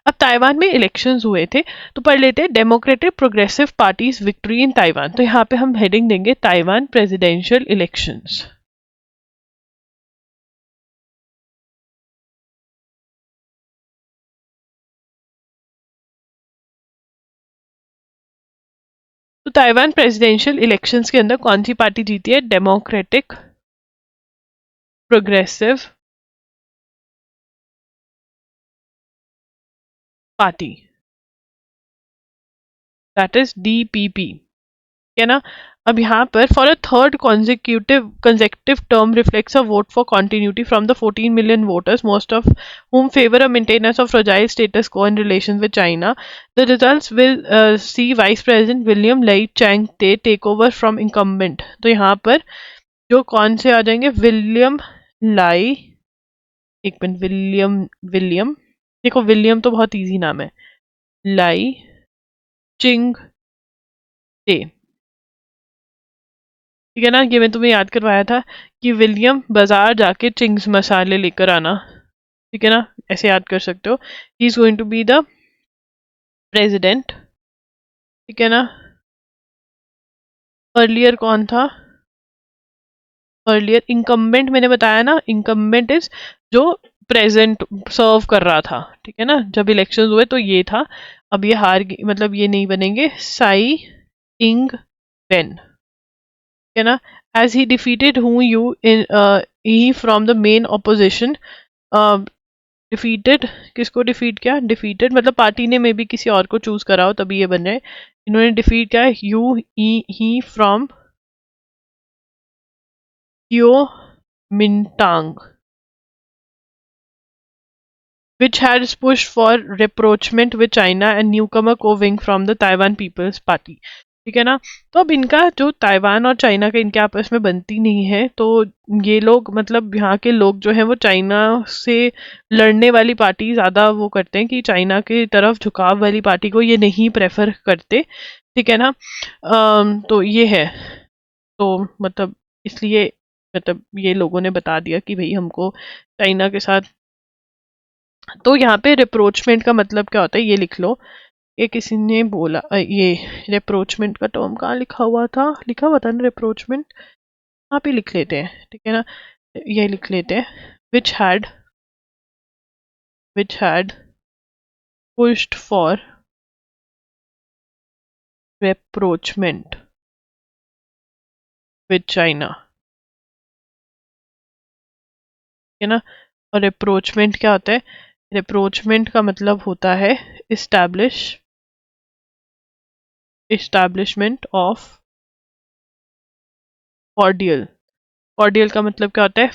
अब ताइवान में इलेक्शंस हुए थे, तो पढ़ लेते हैं democratic progressive parties victory in Taiwan. तो यहाँ पे हम हेडिंग देंगे ताइवान प्रेसिडेंशियल इलेक्शंस। तो ताइवान प्रेसिडेंशियल इलेक्शंस के अंदर कौन सी पार्टी जीती है? Democratic progressive party, that is DPP, है ना। अब यहाँ पर for a third consecutive term reflects a vote for continuity from the 14 million voters, most of whom favor a maintenance of fragile status quo in relations with China. The results will see Vice President William Lai Chang-te take over from incumbent. तो यहाँ पर जो कौन से आ जाएंगे, William लाई, एक minute, William William देखो, William तो बहुत इजी नाम है, लाई चिंग टे, ठीक है ना। ये मैं तुम्हें याद करवाया था कि विलियम बाजार जाके चिंग्स मसाले लेकर आना, ठीक है ना, ऐसे याद कर सकते हो। He is going to be the president, ठीक है ना। अर्लियर कौन था, अर्लियर इनकम्बेंट मैंने बताया ना, इनकम्बेंट इज जो प्रेजेंट सर्व कर रहा था, ठीक है ना, जब इलेक्शंस हुए तो ये था। अब ये हार गई, मतलब ये नहीं बनेंगे, साई इंग वेन, है ना। As he defeated Hou Yu Ih he from the main opposition, defeated, किसको डिफीट किया, डिफीटेड मतलब पार्टी ने मे बी किसी और को चूज करा हो तभी ये बन रहे, इन्होंने डिफीट किया यू ही फ्रॉम क्यो मिनटांग, which has pushed for rapprochement with China and newcomer Ko-Wing from the Taiwan People's Party, ठीक है ना। तो अब इनका जो ताइवान और चाइना का इनके आपस में बनती नहीं है, तो ये लोग मतलब यहाँ के लोग जो है वो चाइना से लड़ने वाली पार्टी ज़्यादा वो करते हैं, कि चाइना की तरफ झुकाव वाली पार्टी को ये नहीं प्रेफर करते, ठीक है ना। तो ये है, तो मतलब इसलिए मतलब ये लोगों ने बता दिया कि भाई हमको चाइना के साथ। तो यहाँ पे रिप्रोचमेंट का मतलब क्या होता है ये लिख लो, ये किसी ने बोला, ये रिप्रोचमेंट का टर्म कहाँ लिखा हुआ था ना रिप्रोचमेंट, यहाँ पे लिख लेते हैं, ठीक है ना, ये लिख लेते हैं, which had pushed for rapprochement with China, है ना। और रिप्रोचमेंट क्या होता है, रिप्रोचमेंट का मतलब होता है इस्टेब्लिशमेंट ऑफ कॉर्डियल, कॉर्डियल का मतलब क्या होता है,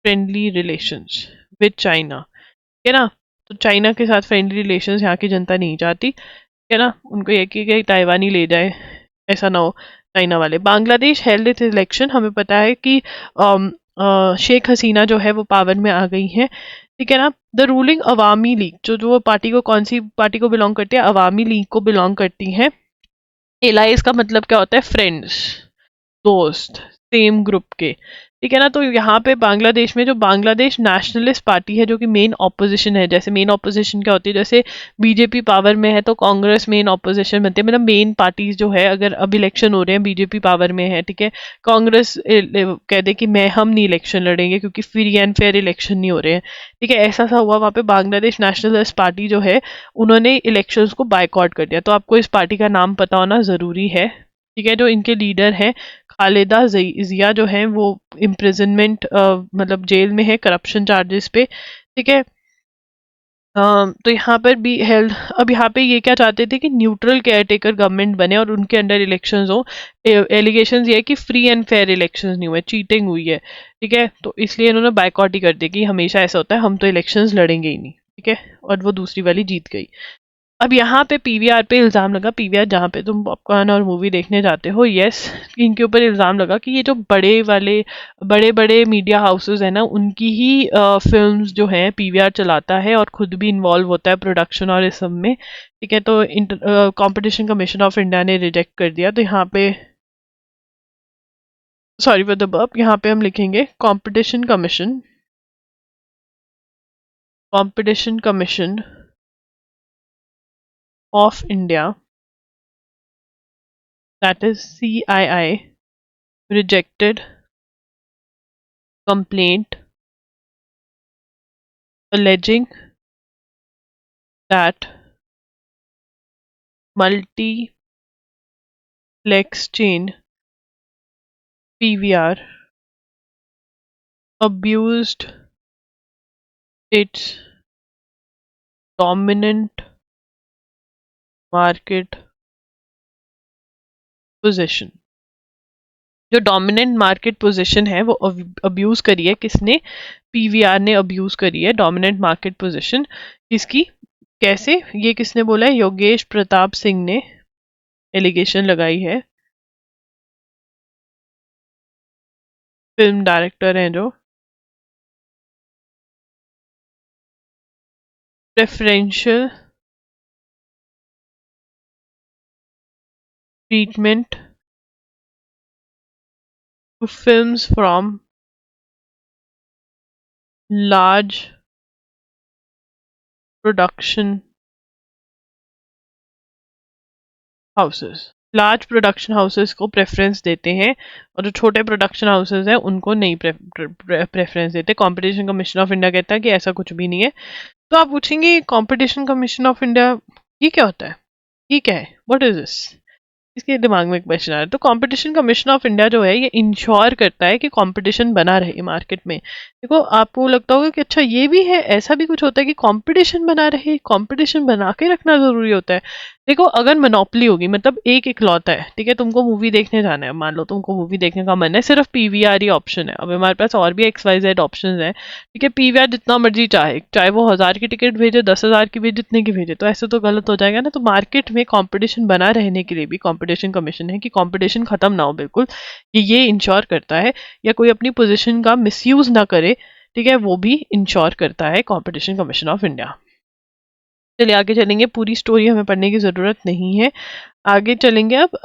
फ्रेंडली रिलेशंस विद चाइना, है ना। तो चाइना के साथ फ्रेंडली रिलेशंस यहाँ की जनता नहीं चाहती, है ना, उनको ये कि ताइवान ही ले जाए, ऐसा ना हो चाइना वाले। बांग्लादेश हेल्ड इट्स इलेक्शन, हमें पता है कि शेख हसीना जो है वो पावर में आ गई हैं, ठीक है ना। द रूलिंग अवामी लीग, जो जो पार्टी को, कौन सी पार्टी को बिलोंग करती है, अवामी लीग को बिलोंग करती हैं। एलाइज का मतलब क्या होता है, फ्रेंड्स, दोस्त, सेम ग्रुप के, ठीक है ना। तो यहाँ पे बांग्लादेश में जो बांग्लादेश नेशनलिस्ट पार्टी है जो कि मेन ऑपोजिशन है, जैसे मेन ऑपोजिशन क्या होती है, जैसे बीजेपी पावर में है तो कांग्रेस मेन ऑपोजिशन बनती है, मतलब मेन पार्टीज जो है, अगर अब इलेक्शन हो रहे हैं बीजेपी पावर में है, ठीक है, कांग्रेस कह दे कि हम नहीं इलेक्शन लड़ेंगे क्योंकि फ्री एंड फेयर इलेक्शन नहीं हो रहे हैं, ठीक है, ऐसा सा हुआ वहाँ पे। बांग्लादेश नेशनलिस्ट पार्टी जो है उन्होंने इलेक्शंस को बायकॉट कर दिया, तो आपको इस पार्टी का नाम पता होना जरूरी है, ठीक है। जो इनके लीडर हैं खालिदा जिया जो है वो इम्प्रिजनमेंट, मतलब जेल में है करप्शन चार्जेस पे, ठीक है। तो यहाँ पर भी हेल्थ, अब यहाँ पे ये क्या चाहते थे कि न्यूट्रल केयरटेकर गवर्नमेंट बने और उनके अंडर इलेक्शंस हो। एलिगेशंस ये है कि फ्री एंड फेयर इलेक्शंस नहीं हुए, चीटिंग हुई है, ठीक है, तो इसलिए इन्होंने बायकॉट ही कर दिया कि हमेशा ऐसा होता है, हम तो इलेक्शंस लड़ेंगे ही नहीं, ठीक है, और वो दूसरी वाली जीत गई। अब यहाँ पे पीवीआर पे इल्ज़ाम लगा, पीवीआर जहाँ पे तुम पॉपकॉर्न और मूवी देखने जाते हो, यस, इनके ऊपर इल्ज़ाम लगा कि ये जो बड़े बड़े मीडिया हाउसेस हैं ना, उनकी ही फिल्म्स जो हैं पीवीआर चलाता है और खुद भी इन्वॉल्व होता है प्रोडक्शन और इस सब में, ठीक है। तो कंपटीशन कमीशन ऑफ इंडिया ने रिजेक्ट कर दिया, तो यहाँ पे सॉरी फॉर द बर्प, यहाँ पे हम लिखेंगे competition commission of India, that is CII, rejected complaint alleging that multiplex chain PVR abused its dominant market position. जो डोमिनेंट मार्केट पोजीशन है वो अब्यूज करी है किसने? पीवीआर ने अब्यूज करी है डोमिनेंट मार्केट पोजीशन। किसकी? कैसे? ये किसने बोला है? योगेश प्रताप सिंह ने एलिगेशन लगाई है। फिल्म डायरेक्टर हैं जो। Preferential treatment to films from large production houses. Large production houses को प्रेफरेंस देते हैं और जो छोटे प्रोडक्शन हाउसेस हैं उनको नहीं प्रेफरेंस देते। कंपटीशन कमीशन ऑफ इंडिया कहता है कि ऐसा कुछ भी नहीं है। तो आप पूछेंगे कंपटीशन कमीशन ऑफ इंडिया ये क्या होता है? ये क्या है? What is this? इसके दिमाग में एक क्वेश्चन आ रहा है। तो कंपटीशन कमीशन ऑफ इंडिया जो है ये इंश्योर करता है कि कंपटीशन बना रहे मार्केट में। देखो आपको लगता होगा कि अच्छा ये भी है, ऐसा भी कुछ होता है कि कंपटीशन बना रहे, कंपटीशन बना के रखना जरूरी होता है। देखो अगर मोनोपोली होगी, मतलब एक इकलौता है, ठीक है, तुमको मूवी देखने जाना है, मान लो तुमको मूवी देखने का मन है, सिर्फ पीवीआर ही ऑप्शन है। अब हमारे पास और भी XYZ ऑप्शन है, ठीक है, पीवीआर जितना मर्जी चाहे, चाहे वो 1000 की टिकट भेजे, 10,000 की भेजे, जितने की भेजे, तो ऐसे तो गलत हो जाएगा ना। तो मार्केट में कंपटीशन बना रहने के लिए भी कंपटीशन कमीशन है कि कंपटीशन खत्म ना हो बिल्कुल, ये इंश्योर करता है। या कोई अपनी पोजीशन का मिसयूज ना करे, ठीक है, वो भी इंश्योर करता है कंपटीशन कमीशन ऑफ इंडिया। चलिए आगे चलेंगे, पूरी स्टोरी हमें पढ़ने की जरूरत नहीं है, आगे चलेंगे अब।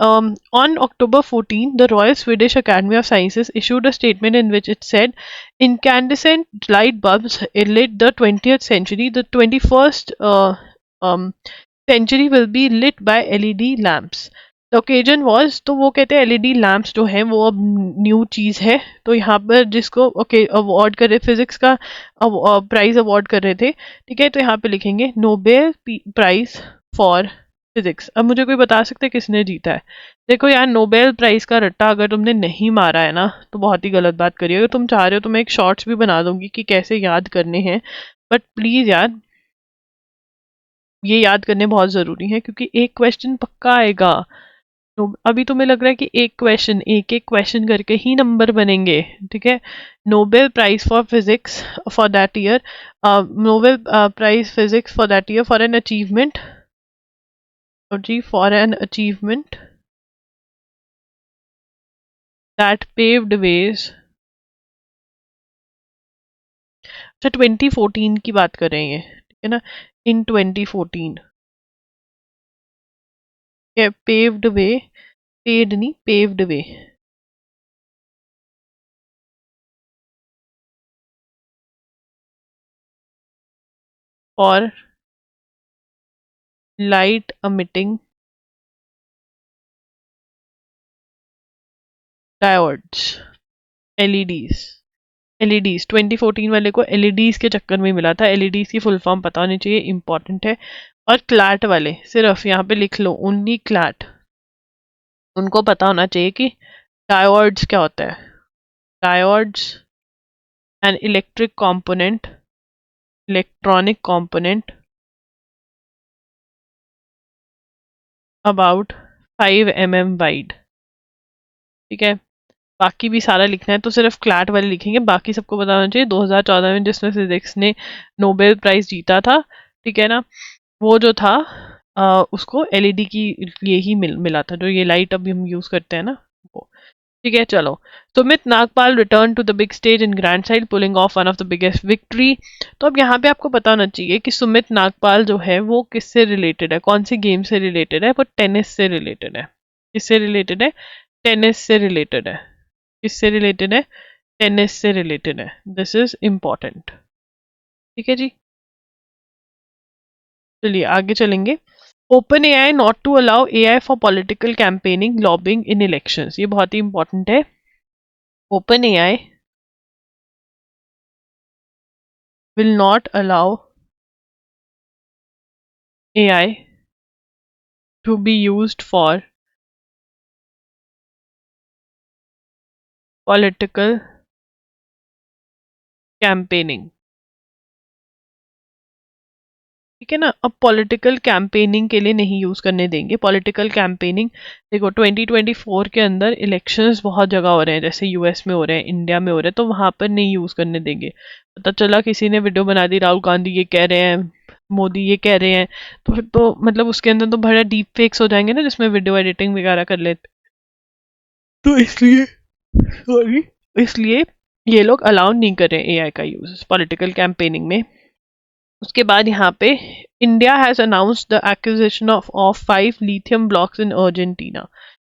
On October 14 the royal Swedish academy of sciences issued a statement in which it said incandescent light bulbs lit the 20th century, the 21st um, century will be lit by LED lamps। The occasion was, तो वो कहते हैं LED lamps जो हैं वो अब new चीज़ है। तो यहाँ पर जिसको ओके अवार्ड कर रहे, फिजिक्स का प्राइज अवार्ड कर रहे थे, ठीक है, तो यहाँ पे लिखेंगे नोबेल प्राइज फॉर फिजिक्स। अब मुझे कोई बता सकते हैं किसने जीता है? देखो यार, नोबेल प्राइज का रट्टा अगर तुमने नहीं मारा है ना तो बहुत ही गलत बात करी है। अगर तुम चाह रहे हो तो मैं एक शॉर्ट्स भी बना दूंगी कि कैसे याद करने हैं, बट प्लीज यार ये याद करने बहुत जरूरी है क्योंकि एक क्वेश्चन पक्का आएगा। तो अभी तुम्हें लग रहा है कि एक एक क्वेश्चन करके ही नंबर बनेंगे, ठीक है। Nobel prize for physics for that year, Nobel prize physics for that year for an achievement, और जी for an achievement that paved ways. अच्छा 2014 की बात कर रहे हैं, ठीक है ना, इन 2014 पेव्ड वे, पेड नहीं पेव्ड वे और light emitting diodes, LEDs। LEDs 2014 वाले को एलईडीज के चक्कर में मिला था। एलईडीज की फुल फॉर्म पता होनी चाहिए, इंपॉर्टेंट है। और क्लैट वाले सिर्फ यहाँ पे लिख लो ओनली क्लैट, उनको पता होना चाहिए कि डायोड्स क्या होता है। Diodes an electric component, electronic component about 5 mm wide, ठीक है। बाकी भी सारा लिखना है तो सिर्फ क्लैट वाले लिखेंगे, बाकी सबको पता होना चाहिए 2014 में जिसमें फिजिक्स ने नोबेल प्राइज जीता था, ठीक है ना, वो जो था उसको एलईडी की लिए ही मिला था, जो ये लाइट अभी हम यूज करते हैं ना वो, ठीक है। चलो, Sumit Nagpal return to the big stage in grand side pulling off one of the biggest victory. तो अब यहाँ पे आपको पता होना चाहिए कि सुमित नागपाल जो है वो किससे रिलेटेड है, कौन सी गेम से रिलेटेड है? वो टेनिस से रिलेटेड है। किससे रिलेटेड है? टेनिस से रिलेटेड है। किससे रिलेटेड है? टेनिस से रिलेटेड है। दिस इज इम्पॉर्टेंट, ठीक है जी। चलिए आगे चलेंगे। OpenAI not to allow AI for political campaigning lobbying in elections, ये बहुत ही इंपॉर्टेंट है। OpenAI will not allow AI to be used for political campaigning, ठीक है ना। अब पॉलिटिकल कैंपेनिंग के लिए नहीं यूज करने देंगे। पॉलिटिकल कैंपेनिंग देखो 2024 के अंदर इलेक्शंस बहुत जगह हो रहे हैं, जैसे यूएस में हो रहे हैं, इंडिया में हो रहे हैं, तो वहां पर नहीं यूज करने देंगे। पता चला किसी ने वीडियो बना दी, राहुल गांधी ये कह रहे हैं, मोदी ये कह रहे हैं, तो फिर तो मतलब उसके अंदर तो बड़ा डीप फेक्स हो जाएंगे ना, जिसमें वीडियो एडिटिंग वगैरह कर लेते, तो इसलिए सॉरी, इसलिए ये लोग अलाउ नहीं कर रहे एआई का यूज पॉलिटिकल कैंपेनिंग में। उसके बाद यहाँ पे India has announced the acquisition of 5 lithium blocks in Argentina.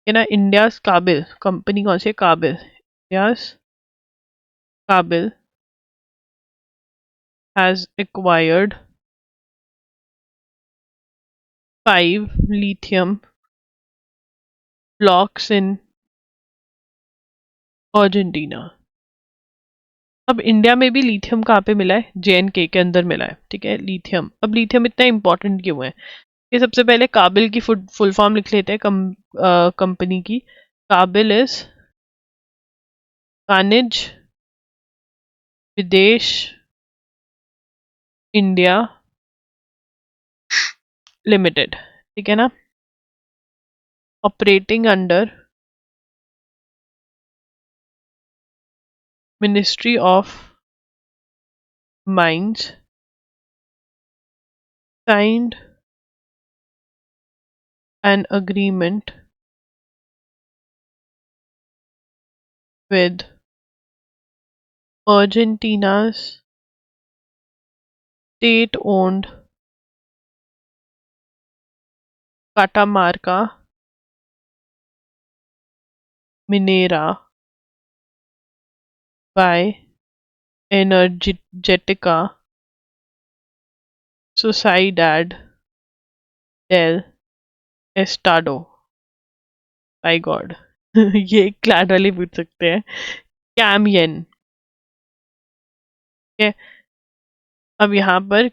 है ना, इंडिया काबिल कंपनी कौन सी है, काबिल, इंडिया काबिल has acquired 5 lithium blocks in Argentina. अब इंडिया में भी लिथियम कहाँ पे मिला है, जेएनके के अंदर मिला है, ठीक है, लिथियम। अब लिथियम इतना इंपॉर्टेंट क्यों है, ये सबसे पहले काबिल की फुल फॉर्म लिख लेते हैं कंपनी की। काबिल इज वाणिज्य विदेश इंडिया लिमिटेड, ठीक है ना, operating under ministry of mines, signed an agreement with Argentina's state owned Catamarca Minera by Energetica Sociedad del Estado, by god ये क्लैड वाले पूछ सकते हैं, कैमियन, ठीक है। अब यहाँ पर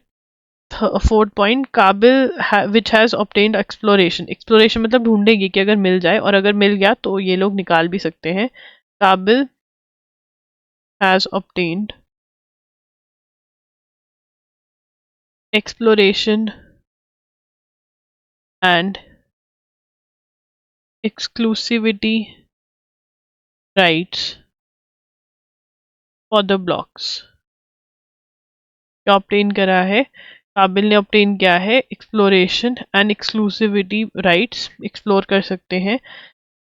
फोर्थ पॉइंट, काबिल which has obtained exploration, exploration मतलब ढूंढेगी कि अगर मिल जाए, और अगर मिल गया तो ये लोग निकाल भी सकते हैं। काबिल has obtained exploration and exclusivity rights for the blocks। क्या ऑब्टेन करा है, काबिल ने ऑब्टेन किया है exploration and exclusivity rights, explore कर सकते हैं।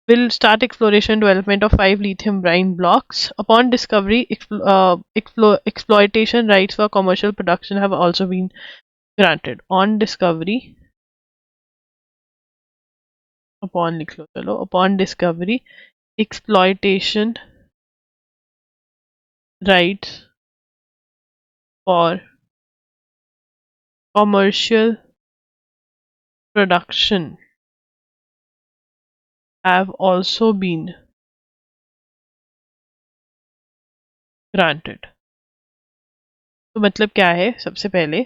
will start exploration development of 5 lithium brine blocks upon discovery, exploitation rights for commercial production have also been granted on discovery, upon लिख लो चलो, upon discovery exploitation rights for commercial production have also been granted। तो मतलब क्या है, सबसे पहले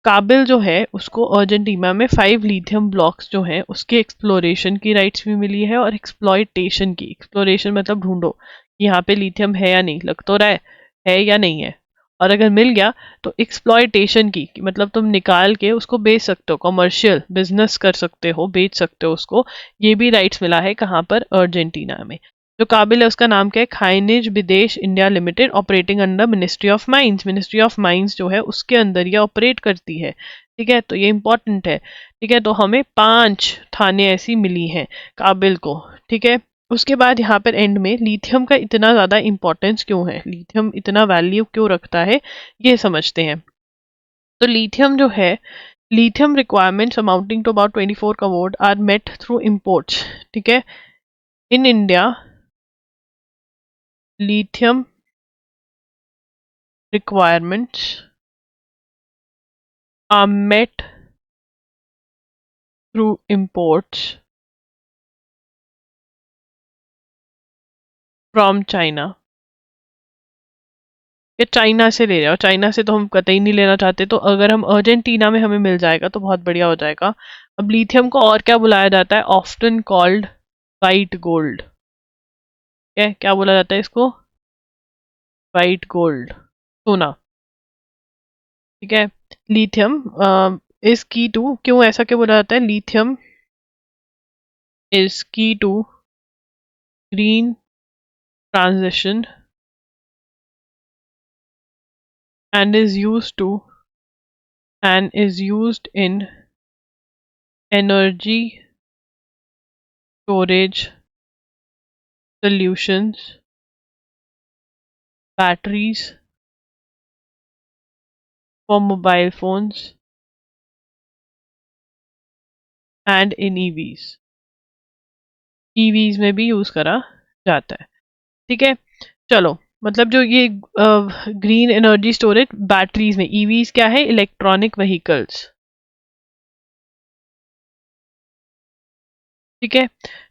काबिल जो है उसको अर्जेंटीना में 5 लिथियम ब्लॉक्स जो हैं उसके एक्सप्लोरेशन की राइट्स भी मिली है, और एक्सप्लॉयटेशन की, एक्सप्लोरेशन मतलब ढूंढो कि यहाँ पे लिथियम है या नहीं, लग तो रहा है या नहीं है, और अगर मिल गया तो एक्सप्लॉयटेशन की, कि मतलब तुम निकाल के उसको बेच सकते हो, कमर्शियल बिजनेस कर सकते हो, बेच सकते हो उसको, ये भी राइट्स मिला है कहाँ पर, अर्जेंटीना में। जो काबिल है उसका नाम क्या है, खाइनिज विदेश India limited, operating under ministry of mines. Ministry of mines जो है उसके अंदर ये ऑपरेट करती है, ठीक है, तो ये इंपॉर्टेंट है, ठीक है। तो हमें 5 थाने ऐसी मिली हैं काबिल को, ठीक है। उसके बाद यहाँ पर एंड में लिथियम का इतना ज़्यादा इंपॉर्टेंस क्यों है, लिथियम इतना वैल्यू क्यों रखता है, ये समझते हैं। तो लिथियम जो है, lithium requirements amounting to about 24 crore are met through imports, ठीक है। In India lithium requirements are met through imports from China। ये चाइना से ले रहे हो, चाइना से तो हम कतई नहीं लेना चाहते, तो अगर हम अर्जेंटीना में हमें मिल जाएगा तो बहुत बढ़िया हो जाएगा। अब लिथियम को और क्या बुलाया जाता है, ऑफ्टन कॉल्ड वाइट गोल्ड, क्या बोला जाता है इसको, वाइट गोल्ड, सोना, ठीक है। लिथियम इज की टू, क्यों ऐसा क्यों बोला जाता है? Lithium is key to green transition and is used in energy storage solutions, batteries for mobile phones and in EVs. EVs में भी यूज करा जाता है। ठीक है, चलो मतलब जो ये ग्रीन एनर्जी स्टोरेज बैटरीज में, ईवीज क्या है? Electronic vehicles. ठीक है,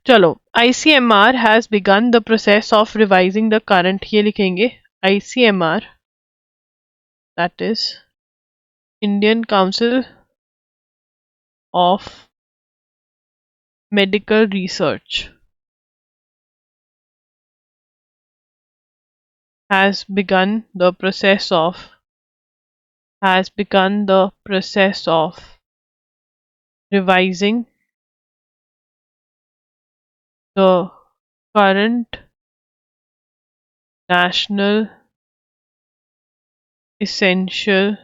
चलो ICMR has begin the process of revising the current, ये लिखेंगे ICMR, that is Indian council of medical research, has begun the process of has begun the process of revising the current national essential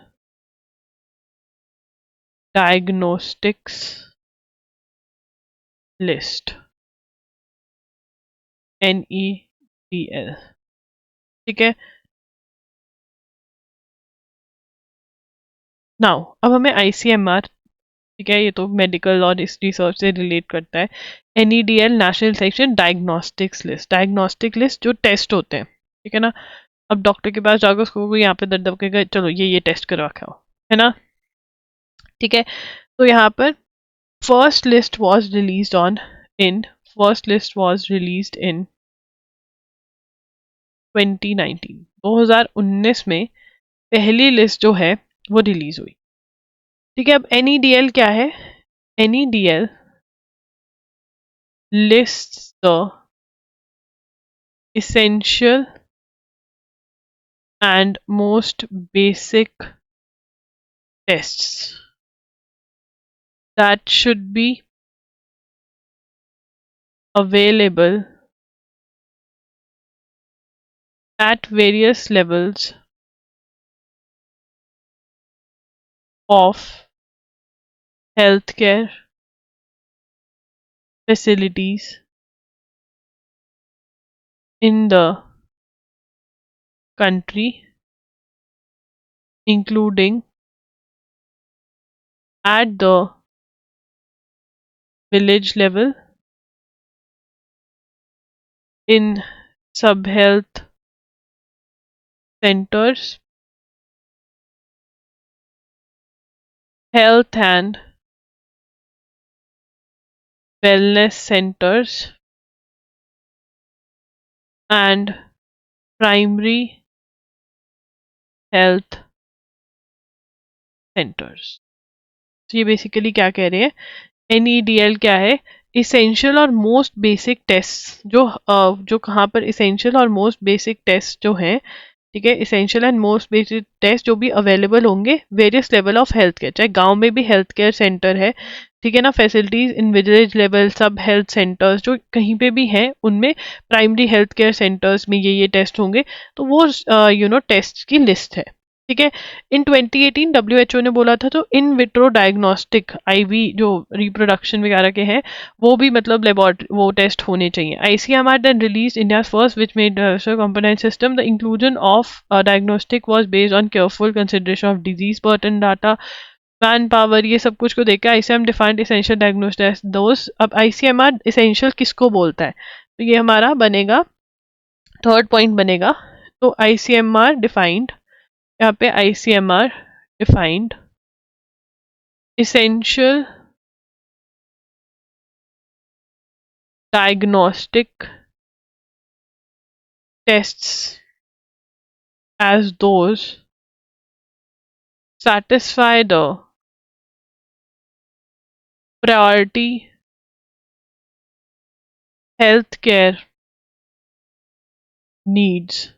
diagnostics list, NEDL। ठीक है, now अब हमें ICMR, ठीक है, ये तो मेडिकल और इस रिसर्च से रिलेट करता है। NEDL national section diagnostics list, diagnostic list जो टेस्ट होते हैं, ठीक है ना। अब डॉक्टर के पास जाकर उसको यहाँ पे दर्द दबकेगा, चलो ये टेस्ट करवा के आओ, है ना। ठीक है, तो यहाँ पर first list was released in first list was released in 2019, 2019 में पहली लिस्ट जो है वो रिलीज हुई। ठीक है, अब NEDL क्या है? NEDL lists the essential and most basic tests that should be available at various levels of healthcare facilities in the country, including at the village level, in sub-health centers, health and wellness centers, and primary health centers। तो ये basically क्या कह रहे हैं? NEDL क्या है? Essential और most basic test जो कहाँ पर इसेंशियल और मोस्ट बेसिक टेस्ट जो हैं, ठीक है, essential and most basic test जो भी अवेलेबल होंगे various level of health care, चाहे गांव में भी हेल्थ केयर सेंटर है, ठीक है ना, फैसिलिटीज इन विलेज लेवल, सब हेल्थ सेंटर्स जो कहीं पे भी हैं उनमें प्राइमरी हेल्थ केयर सेंटर्स में ये टेस्ट होंगे, तो वो टेस्ट की लिस्ट है। ठीक है, इन 2018 WHO ने बोला था, तो इन विट्रो डायग्नोस्टिक IVI जो रिप्रोडक्शन वगैरह के हैं वो भी मतलब लेबोरेटरी वो टेस्ट होने चाहिए। ICMR then released India's first which made component system. The inclusion of diagnostic was based on careful consideration of disease burden data, man power, ये सब कुछ को देख के ICMR डिफाइंड एसेंशियल डायग्नोस्टिक्स दोस। अब ICMR एसेंशियल किसको बोलता है? तो ये हमारा बनेगा थर्ड पॉइंट बनेगा। तो ICMR डिफाइंड, यहाँ पे ICMR defined essential diagnostic tests as those satisfy the priority healthcare needs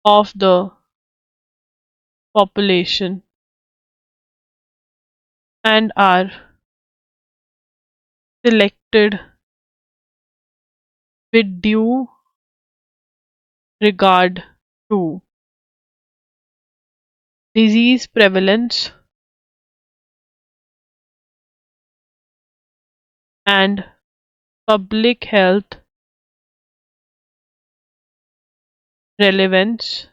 of the population and are selected with due regard to disease prevalence and public health relevance,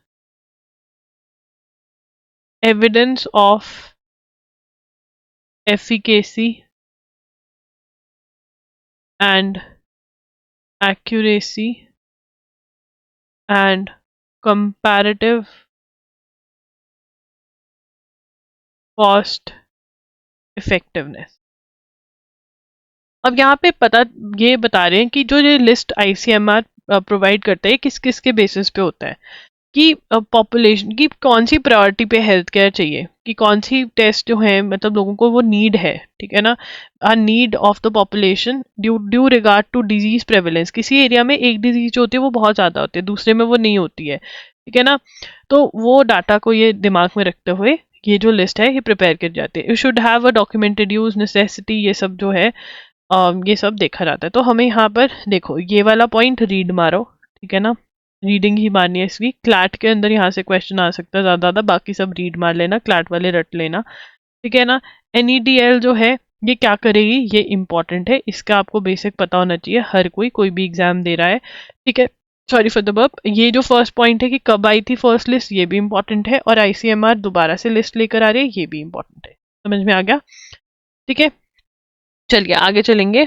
evidence of efficacy and accuracy, and comparative cost effectiveness. अब यहाँ पे ये बता रहे हैं कि जो ये लिस्ट आईसीएमआर प्रोवाइड करता है किस किस के बेसिस पे होता है कि पॉपुलेशन की कौन सी प्रायोरिटी पे हेल्थ केयर चाहिए, कि कौन सी टेस्ट जो है मतलब लोगों को वो नीड है, ठीक है ना, need of the population due regard to disease prevalence. किसी एरिया में एक डिजीज जो होती है वो बहुत ज़्यादा होती है, दूसरे में वो नहीं होती है, ठीक है ना। तो वो डाटा को ये दिमाग में रखते हुए ये जो लिस्ट है ये प्रिपेयर कर जाती है। You should have a documented use necessity, ये सब जो है ये सब देखा जाता है। तो हमें यहाँ पर देखो ये वाला पॉइंट रीड मारो, ठीक है ना, रीडिंग ही मारनी है इसकी। क्लैट के अंदर यहाँ से क्वेश्चन आ सकता है ज़्यादा, बाकी सब रीड मार लेना, क्लैट वाले रट लेना, ठीक है ना। NEDL जो है ये क्या करेगी, ये इंपॉर्टेंट है, इसका आपको बेसिक पता होना चाहिए, हर कोई भी एग्जाम दे रहा है, ठीक है। Sorry for the burp. ये जो फर्स्ट पॉइंट है कि कब आई थी फर्स्ट लिस्ट, ये भी इंपॉर्टेंट है, और ICMR दोबारा से लिस्ट लेकर आ रही है, ये भी इंपॉर्टेंट है। समझ में आ गया, ठीक है। चलिए आगे चलेंगे।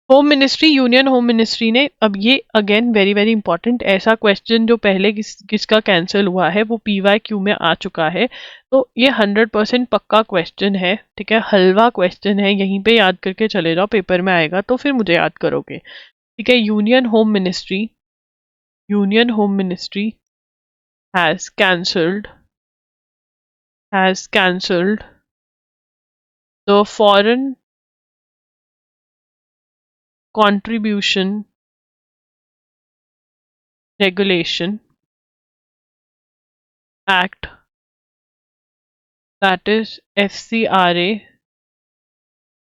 Home ministry, union home ministry ने, अब ये अगेन वेरी वेरी इंपॉर्टेंट, ऐसा क्वेश्चन जो पहले किसका कैंसिल हुआ है वो PYQ में आ चुका है, तो ये 100% पक्का क्वेश्चन है, ठीक है, हलवा क्वेश्चन है, यहीं पे याद करके चले जाओ, पेपर में आएगा तो फिर मुझे याद करोगे, ठीक है। Union home ministry has cancelled the foreign contribution regulation act, that is FCRA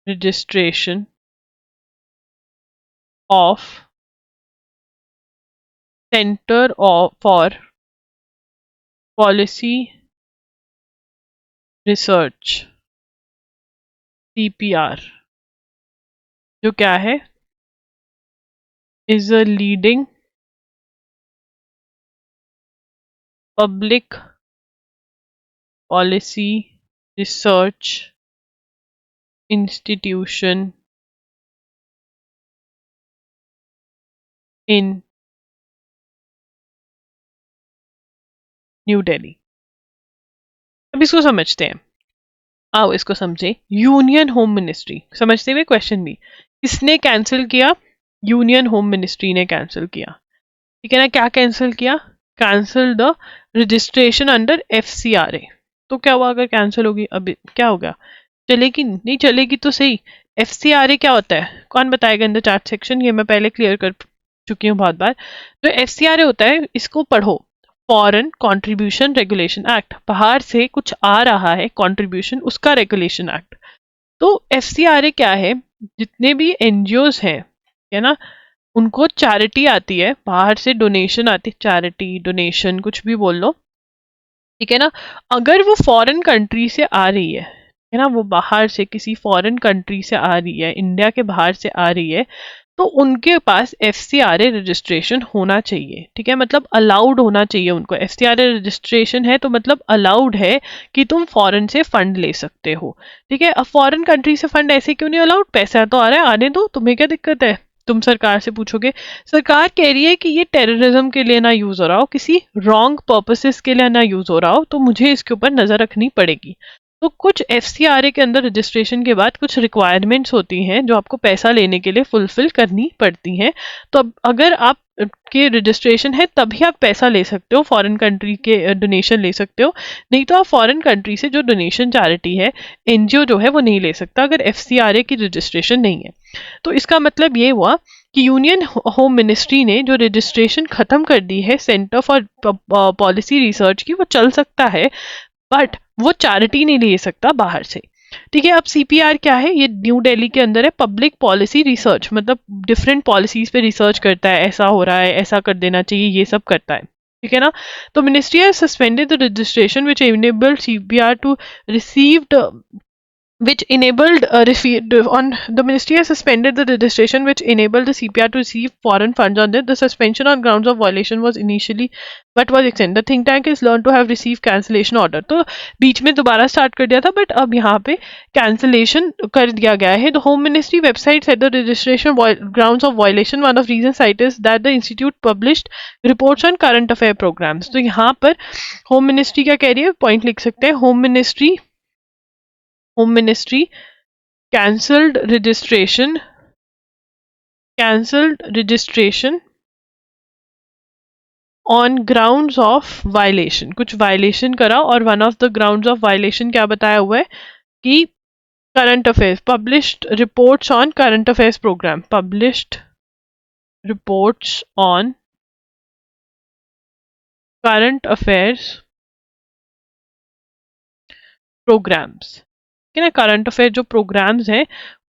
registration of Center for Policy Research, CPR, जो क्या है, is a leading public policy research institution in new Delhi. अब इसको समझते हैं, आओ इसको समझे। यूनियन होम मिनिस्ट्री, समझते हुए क्वेश्चन भी, किसने कैंसिल किया, यूनियन होम मिनिस्ट्री ने कैंसिल किया, ठीक है ना। क्या कैंसिल किया, cancel the registration under FCRA। तो क्या हुआ अगर कैंसिल होगी, अभी क्या होगा, चलेगी नहीं चलेगी तो सही। FCRA क्या होता है, कौन बताएगा इन द चैट सेक्शन, ये मैं पहले क्लियर कर चुकी हूँ बहुत बार। जो FCRA होता है इसको पढ़ो, फॉरेन कंट्रीब्यूशन रेगुलेशन एक्ट, बाहर से कुछ आ रहा है कंट्रीब्यूशन, उसका रेगुलेशन एक्ट। तो FCRA क्या है, जितने भी NGOs हैं, है ना, उनको चैरिटी आती है बाहर से, डोनेशन आती है, चैरिटी डोनेशन कुछ भी बोल लो, ठीक है ना। अगर वो फॉरेन कंट्री से आ रही है ना, वो बाहर से किसी फॉरेन कंट्री से आ रही है, इंडिया के बाहर से आ रही है, तो उनके पास FCRA रजिस्ट्रेशन होना चाहिए, ठीक है, मतलब अलाउड होना चाहिए उनको। FCRA रजिस्ट्रेशन है तो मतलब अलाउड है कि तुम फॉरेन से फंड ले सकते हो, ठीक है। अब फॉरेन कंट्री से फंड ऐसे क्यों नहीं अलाउड, पैसा तो आ रहा है, आने दो, तुम्हें क्या दिक्कत है। तुम सरकार से पूछोगे, सरकार कह रही है कि ये टेररिज्म के लिए ना यूज हो रहा हो, किसी रॉन्ग पर्पसेस के लिए ना यूज हो रहा हो, तो मुझे इसके ऊपर नजर रखनी पड़ेगी। तो कुछ FCRA के अंदर रजिस्ट्रेशन के बाद कुछ रिक्वायरमेंट्स होती हैं जो आपको पैसा लेने के लिए फुलफिल करनी पड़ती हैं। तो अब अगर आप के रजिस्ट्रेशन है तभी आप पैसा ले सकते हो, फॉरेन कंट्री के डोनेशन ले सकते हो, नहीं तो आप फॉरेन कंट्री से जो डोनेशन चैरिटी है, NGO जो है वो नहीं ले सकता अगर FCRA की रजिस्ट्रेशन नहीं है। तो इसका मतलब ये हुआ कि यूनियन होम मिनिस्ट्री ने जो रजिस्ट्रेशन खत्म कर दी है सेंटर फॉर पॉलिसी रिसर्च की, वो चल सकता है, बट वो चैरिटी नहीं ले सकता बाहर से। ठीक है। अब सीपीआर क्या है, ये न्यू दिल्ली के अंदर है, पब्लिक पॉलिसी रिसर्च, मतलब डिफरेंट पॉलिसीज पे रिसर्च करता है, ऐसा हो रहा है, ऐसा कर देना चाहिए, ये सब करता है। ठीक है ना। तो ministry has suspended the registration which enabled CPR to received which enabled on the ministry has suspended the registration which enabled the CPR to receive foreign funds on it. The suspension on grounds of violation was initially but was extended. The think tank is learned to have received cancellation order. तो बीच में दोबारा start कर दिया था but अब यहाँ पे cancellation कर दिया गया है. The Home Ministry website said the registration grounds of violation. One of reasons cited is that the institute published reports on current affair programs. तो यहाँ पर होम मिनिस्ट्री क्या कह रही है, पॉइंट लिख सकते हैं. Home ministry cancelled registration on grounds of violation. कुछ वायलेशन करा और one of the grounds of violation क्या बताया हुआ है कि current affairs, published reports on current affairs program, published reports on current affairs programs. ठीक है ना. करंट अफेयर जो प्रोग्राम्स हैं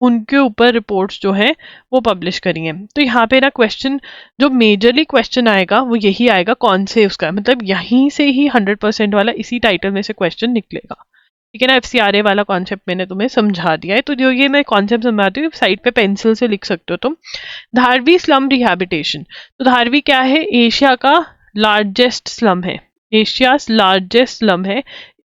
उनके ऊपर रिपोर्ट्स जो हैं वो पब्लिश करी हैं. तो यहाँ पे ना क्वेश्चन जो मेजरली क्वेश्चन आएगा वो यही आएगा, कौन से उसका, मतलब यहीं से ही 100% वाला इसी टाइटल में से क्वेश्चन निकलेगा. ठीक है ना. FCRA वाला कॉन्सेप्ट मैंने तुम्हें समझा दिया है. तो जो ये मैं कॉन्सेप्ट समझाती हूँ साइड पे पेंसिल से लिख सकते हो तुम. धारवी स्लम रिहैबिटेशन. तो धारवी क्या है, एशिया का लार्जेस्ट स्लम है, एशिया लार्जेस्ट स्लम है.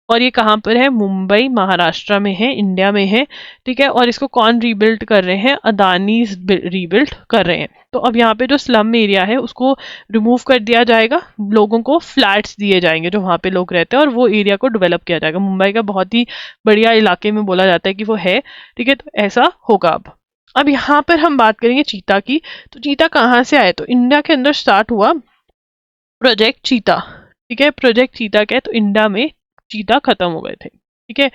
और ये कहाँ पर है, मुंबई महाराष्ट्र में है, इंडिया में है. ठीक है. और इसको कौन रीबिल्ड कर रहे हैं, अदानी रीबिल्ड कर रहे हैं. तो अब यहाँ पे जो स्लम एरिया है उसको रिमूव कर दिया जाएगा, लोगों को फ्लैट्स दिए जाएंगे जो वहाँ पे लोग रहते हैं और वो एरिया को डेवलप किया जाएगा. मुंबई का बहुत ही बढ़िया इलाके में बोला जाता है कि वो है. ठीक है. तो ऐसा होगा. अब यहाँ पर हम बात करेंगे चीता की. तो चीता कहाँ से आए, तो इंडिया के अंदर स्टार्ट हुआ प्रोजेक्ट चीता. ठीक है. प्रोजेक्ट चीता क्या है, तो इंडिया में चीता खत्म हो गए थे. ठीक है.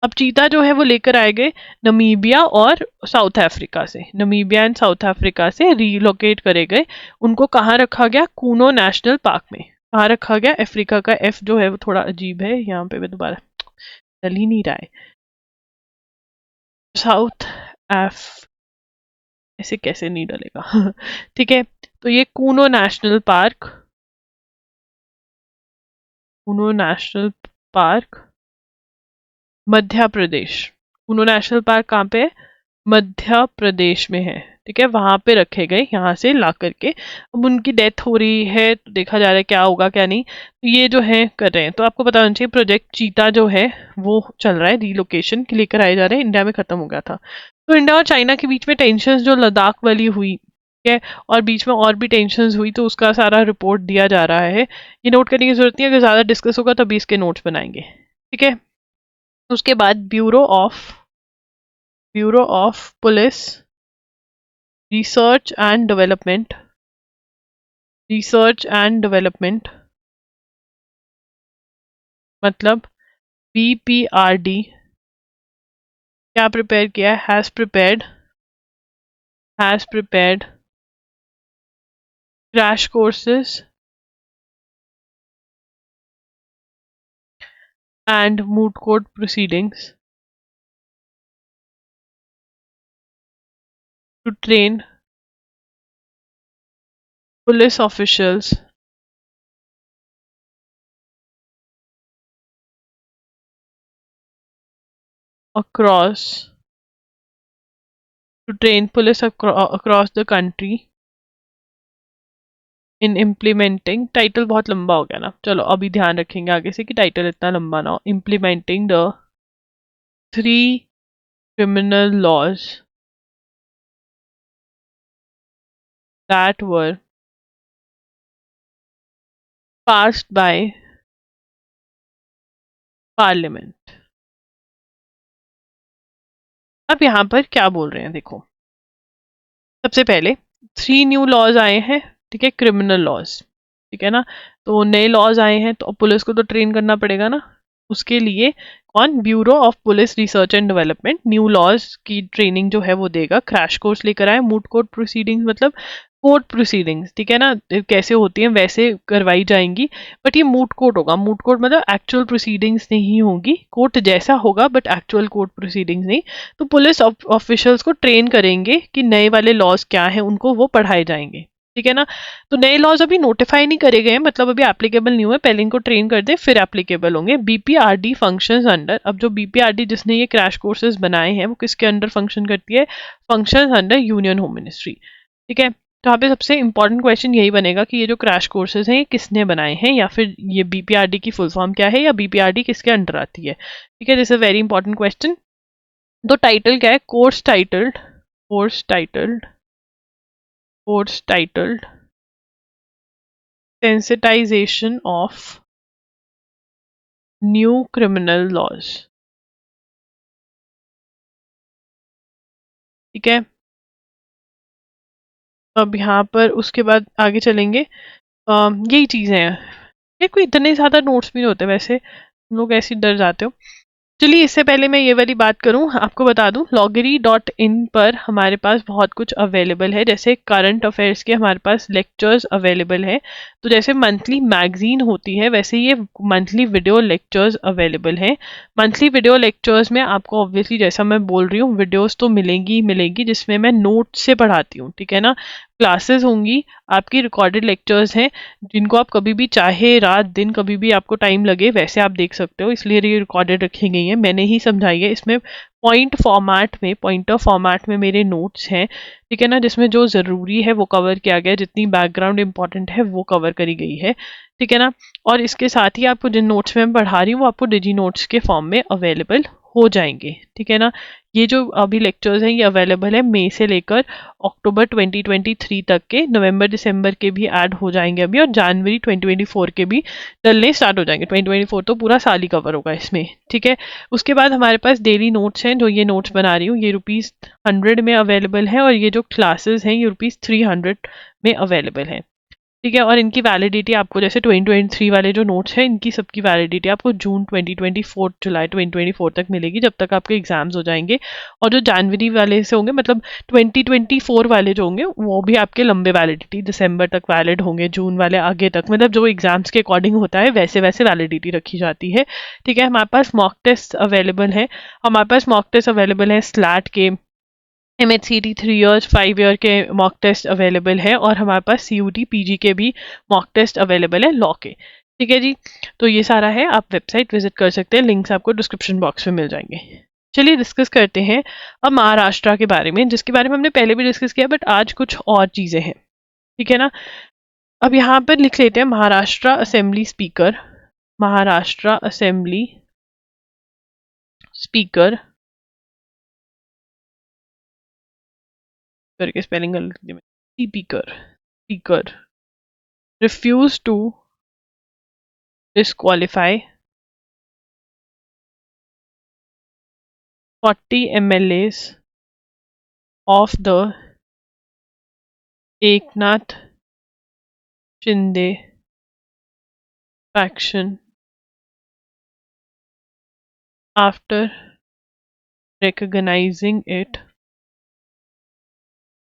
अब चीता जो है वो लेकर आए गए नमीबिया और साउथ अफ्रीका से, नमीबिया एंड साउथ अफ्रीका से रीलोकेट करे गए. उनको कहाँ रखा गया, कूनो नेशनल पार्क में. कहाँ रखा गया, अफ्रीका का एफ जो है वो थोड़ा अजीब है यहाँ पे, मैं दोबारा चल ही नहीं रहा है. साउथ एफ ऐसे कैसे नहीं डलेगा. ठीक है. तो ये Kuno national park, Kuno national park Madhya Pradesh. Kuno national park कहाँ पे है, मध्य प्रदेश में है. ठीक है. वहां पे रखे गए यहाँ से ला करके. अब उनकी डेथ हो रही है तो देखा जा रहा है क्या होगा क्या नहीं. तो ये जो है कर रहे हैं. तो आपको पता होना चाहिए प्रोजेक्ट चीता जो है वो चल रहा है, रीलोकेशन के लेकर आए जा रहे हैं. इंडिया में खत्म हो गया था. तो इंडिया और चाइना के बीच में टेंशन जो लद्दाख वाली हुई है और बीच में और भी टेंशन हुई, तो उसका सारा रिपोर्ट दिया जा रहा है. ये नोट करने की जरूरत नहीं है, अगर ज्यादा डिस्कस होगा तभी इसके नोट्स बनाएंगे. ठीक है. उसके बाद bureau of police research and development मतलब BPRD क्या प्रिपेयर किया, has prepared crash courses and moot court proceedings to train police officials across across the country in implementing. Title बहुत लंबा हो गया ना, चलो अभी ध्यान रखेंगे आगे से कि टाइटल इतना लंबा ना हो. implementing the 3 criminal laws that were passed by parliament. अब यहाँ पर क्या बोल रहे हैं देखो. सबसे पहले 3 न्यू लॉज आए हैं. ठीक है. Criminal laws. ठीक है ना. तो नए लॉज आए हैं तो पुलिस को तो ट्रेन करना पड़ेगा ना, उसके लिए कौन, bureau of police research and development new laws की ट्रेनिंग जो है वो देगा। क्रैश कोर्स लेकर आए, मूट कोर्ट प्रोसीडिंग्स मतलब कोर्ट प्रोसीडिंग्स, ठीक है ना, कैसे होती हैं वैसे करवाई जाएंगी, बट ये मूट कोर्ट होगा। मूट कोर्ट मतलब एक्चुअल प्रोसीडिंग्स नहीं होगी, कोर्ट जैसा होगा बट एक्चुअल कोर्ट प्रोसीडिंग्स नहीं। तो पुलिस ऑफिशियल्स को ट्रेन करेंगे कि नए वाले लॉज क्या हैं, उनको वो पढ़ाए जाएंगे, ठीक है ना। तो नए लॉज अभी नोटिफाई नहीं करे गए हैं, मतलब अभी एप्लीकेबल नहीं हुए, पहले इनको ट्रेन कर दे फिर एप्लीकेबल होंगे। बीपीआरडी फंक्शंस अंडर, अब जो बीपीआरडी जिसने ये क्रैश कोर्सेज बनाए हैं वो किसके अंडर फंक्शन करती है, functions under union home ministry, ठीक है। तो यहाँ पे सबसे इंपॉर्टेंट क्वेश्चन यही बनेगा कि ये जो क्रैश कोर्सेज हैं ये किसने बनाए हैं, या फिर ये बीपीआरडी की फुल फॉर्म क्या है, या बीपीआरडी किसके अंडर आती है, ठीक है। This is very important question. तो टाइटल क्या है, course titled sensitization of new criminal laws, ठीक है। अब यहाँ पर उसके बाद आगे चलेंगे, यही चीजें हैं। ये कोई इतने ज्यादा नोट्स भी नहीं होते वैसे, तुम लोग ऐसे डर जाते हो। चलिए इससे पहले मैं ये वाली बात करूं, आपको बता दूं loggery.in पर हमारे पास बहुत कुछ अवेलेबल है, जैसे करंट अफेयर्स के हमारे पास लेक्चर्स अवेलेबल है। तो जैसे मंथली मैगजीन होती है वैसे ये मंथली वीडियो लेक्चर्स अवेलेबल हैं। मंथली वीडियो लेक्चर्स में आपको ऑब्वियसली जैसा मैं बोल रही हूँ वीडियोस तो मिलेंगी ही मिलेंगी, जिसमें मैं नोट से पढ़ाती हूँ, ठीक है ना। क्लासेस होंगी, आपकी रिकॉर्डेड लेक्चर्स हैं जिनको आप कभी भी चाहे रात दिन कभी भी आपको टाइम लगे वैसे आप देख सकते हो, इसलिए ये रिकॉर्डेड रखी गई है, मैंने ही समझाई है। इसमें पॉइंटर फॉर्मेट में मेरे नोट्स हैं, ठीक है ना, जिसमें जो ज़रूरी है वो कवर किया गया है, जितनी बैकग्राउंड इंपॉर्टेंट है वो कवर करी गई है, ठीक है ना। और इसके साथ ही आपको जिन नोट्स में मैं पढ़ा रही हूँ वो आपको डिजी नोट्स के फॉर्म में अवेलेबल हो जाएंगे, ठीक है ना। ये जो अभी लेक्चर्स हैं ये अवेलेबल है मई से लेकर अक्टूबर 2023 तक के, नवंबर दिसंबर के भी ऐड हो जाएंगे अभी, और जनवरी 2024 के भी डलने स्टार्ट हो जाएंगे। 2024 तो पूरा साल ही कवर होगा इसमें, ठीक है। उसके बाद हमारे पास डेली नोट्स हैं, जो ये नोट्स बना रही हूँ ये ₹100 में अवेलेबल है, और ये जो क्लासेस हैं ये ₹300 में अवेलेबल है, ठीक है। और इनकी वैलिडिटी आपको जैसे 2023 वाले जो नोट्स हैं इनकी सबकी वैलिडिटी आपको जून 2024 जुलाई 2024 तक मिलेगी, जब तक आपके एग्जाम्स हो जाएंगे। और जो जनवरी वाले से होंगे मतलब 2024 वाले जो होंगे वो भी आपके लंबे वैलिडिटी दिसंबर तक वैलिड होंगे, जून वाले आगे तक, मतलब जो एग्जाम्स के अकॉर्डिंग होता है वैसे वैसे वैलिडिटी रखी जाती है, ठीक है। हमारे पास मॉक टेस्ट अवेलेबल है, हमारे पास मॉक टेस्ट अवेलेबल है स्लैट के, MHCT 3 ईयर्स 5 ईयर के मॉक टेस्ट अवेलेबल है, और हमारे पास CUT PG के भी मॉक टेस्ट अवेलेबल है लॉ के, ठीक है जी। तो ये सारा है, आप वेबसाइट विजिट कर सकते हैं, लिंक्स आपको डिस्क्रिप्शन बॉक्स में मिल जाएंगे। चलिए डिस्कस करते हैं अब महाराष्ट्र के बारे में, जिसके बारे में हमने पहले भी डिस्कस किया बट आज कुछ और चीज़ें हैं, ठीक है ना। अब यहाँ पर लिख लेते हैं Maharashtra assembly speaker, Maharashtra assembly speaker करके स्पेलिंग गलत लिखी मैंने, speaker refuse to disqualify 40 MLAs of the Eknath Shinde faction after recognizing it